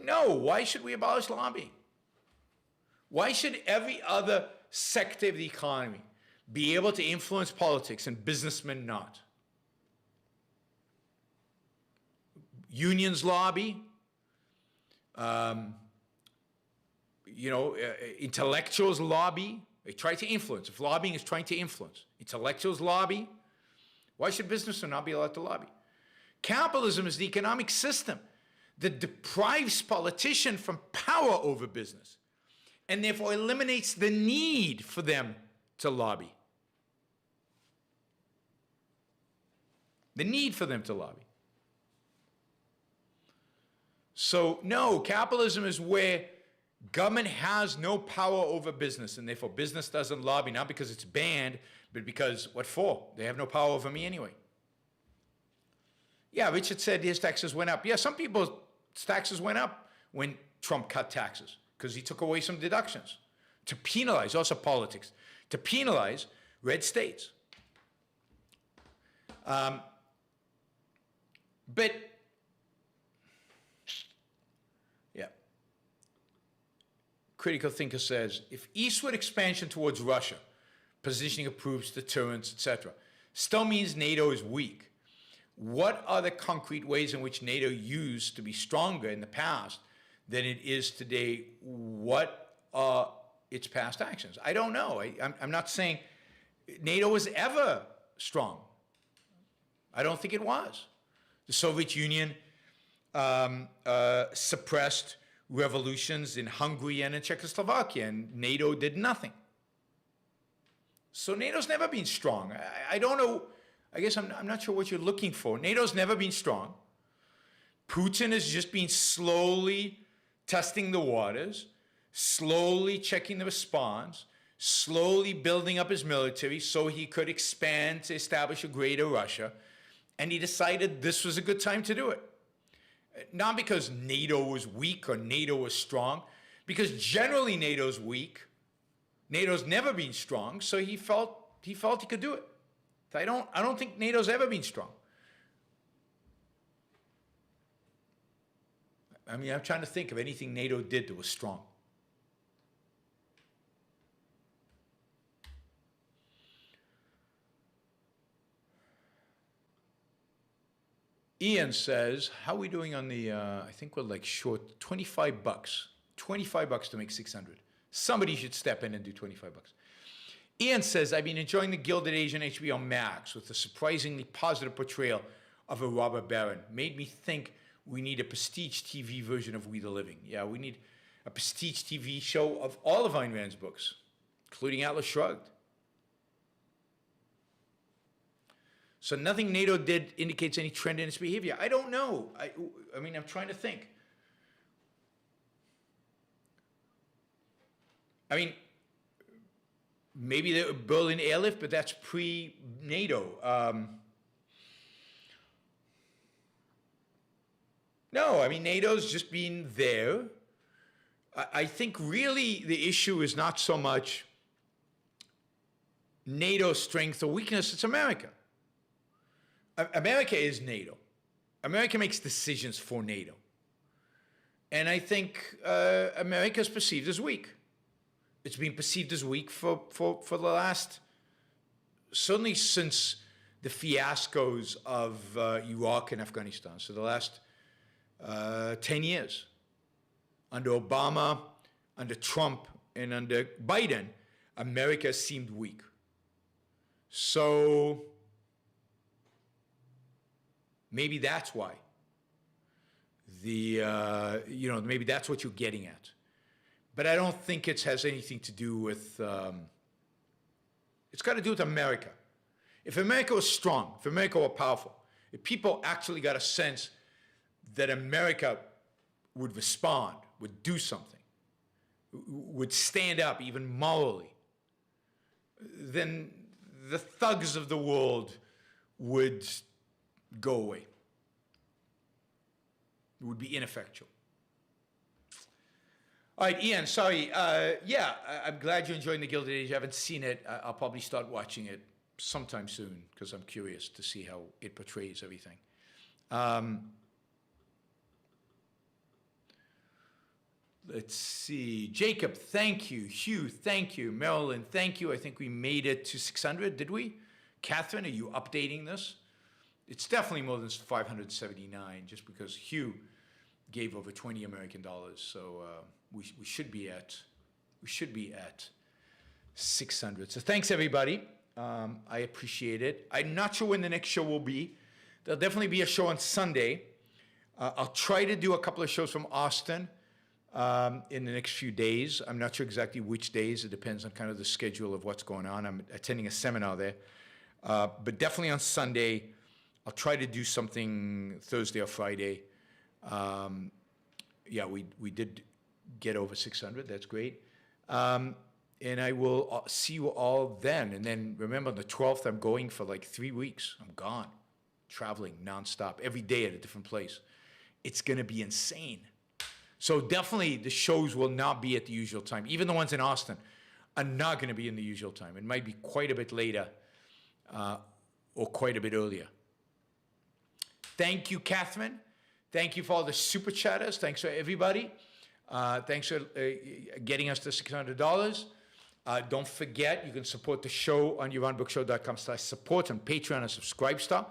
No, why should we abolish lobbying? Why should every other sector of the economy be able to influence politics and businessmen not? Unions lobby, intellectuals lobby. They try to influence. If lobbying is trying to influence, intellectuals lobby. Why should businessmen not be allowed to lobby? Capitalism is the economic system that deprives politicians from power over business and therefore eliminates the need for them to lobby. The need for them to lobby. So, no, capitalism is where government has no power over business, and therefore business doesn't lobby, not because it's banned, but because, what for? They have no power over me anyway. Yeah, Richard said his taxes went up. Yeah, some people's taxes went up when Trump cut taxes, because he took away some deductions to penalize, also politics, to penalize red states. But critical thinker says, if eastward expansion towards Russia, positioning of troops, deterrence, etc., still means NATO is weak, what are the concrete ways in which NATO used to be stronger in the past than it is today? What are its past actions? I don't know. I'm not saying NATO was ever strong. I don't think it was. The Soviet Union suppressed revolutions in Hungary and in Czechoslovakia, and NATO did nothing. So NATO's never been strong. I don't know. I guess I'm not sure what you're looking for. NATO's never been strong. Putin has just been slowly testing the waters, slowly checking the response, slowly building up his military so he could expand to establish a greater Russia. And he decided this was a good time to do it. Not because NATO was weak or NATO was strong, because generally NATO's weak. NATO's never been strong, so he felt he could do it. I don't think NATO's ever been strong. I mean, I'm trying to think of anything NATO did that was strong. Ian says, how are we doing on the, I think we're like short, $25. $25 to make 600. Somebody should step in and do $25. Ian says, I've been enjoying The Gilded Age on HBO Max with a surprisingly positive portrayal of a robber baron. Made me think we need a prestige TV version of We the Living. Yeah, we need a prestige TV show of all of Ayn Rand's books, including Atlas Shrugged. So nothing NATO did indicates any trend in its behavior. I don't know. I mean, I'm trying to think. I mean, maybe the Berlin airlift, but that's pre-NATO. No, I mean, NATO's just been there. I think really the issue is not so much NATO's strength or weakness, it's America. America is NATO. America makes decisions for NATO. And I think America is perceived as weak. It's been perceived as weak for the last, certainly since the fiascos of Iraq and Afghanistan. So the last 10 years, under Obama, under Trump, and under Biden, America seemed weak. So maybe that's why. Maybe that's what you're getting at. But I don't think it has anything to do with, it's got to do with America. If America was strong, if America were powerful, if people actually got a sense that America would respond, would do something, would stand up even morally, then the thugs of the world would go away. It would be ineffectual. All right, Ian, sorry. I'm glad you're enjoying The Gilded Age. I haven't seen it. I'll probably start watching it sometime soon because I'm curious to see how it portrays everything. Let's see. Jacob, thank you. Hugh, thank you. Marilyn, thank you. I think we made it to 600, did we? Catherine, are you updating this? It's definitely more than 579 just because Hugh gave over 20 American dollars. So we should be at 600. So thanks everybody. I appreciate it. I'm not sure when the next show will be. There'll definitely be a show on Sunday. I'll try to do a couple of shows from Austin in the next few days. I'm not sure exactly which days. It depends on kind of the schedule of what's going on. I'm attending a seminar there. But definitely on Sunday, I'll try to do something Thursday or Friday. We did get over 600. That's great. And I will see you all then. And then remember, on the 12th, I'm going for like 3 weeks. I'm gone, traveling nonstop, every day at a different place. It's going to be insane. So definitely the shows will not be at the usual time. Even the ones in Austin are not going to be in the usual time. It might be quite a bit later or quite a bit earlier. Thank you, Catherine. Thank you for all the super chatters. Thanks for everybody. Thanks for getting us to $600. Don't forget, you can support the show on YaronBrookShow.com/support on Patreon and Subscribestar.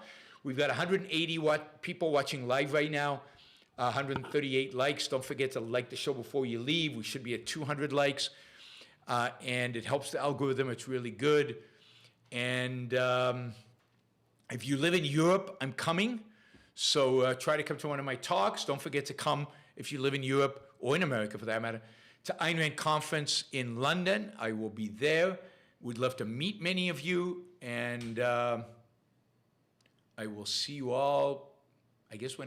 We've got 180 people watching live right now, 138 likes. Don't forget to like the show before you leave. We should be at 200 likes. And it helps the algorithm. It's really good. And if you live in Europe, I'm coming. So try to come to one of my talks. Don't forget to come, if you live in Europe or in America for that matter, to Ayn Rand Conference in London. I will be there. We'd love to meet many of you. And I will see you all, I guess, when I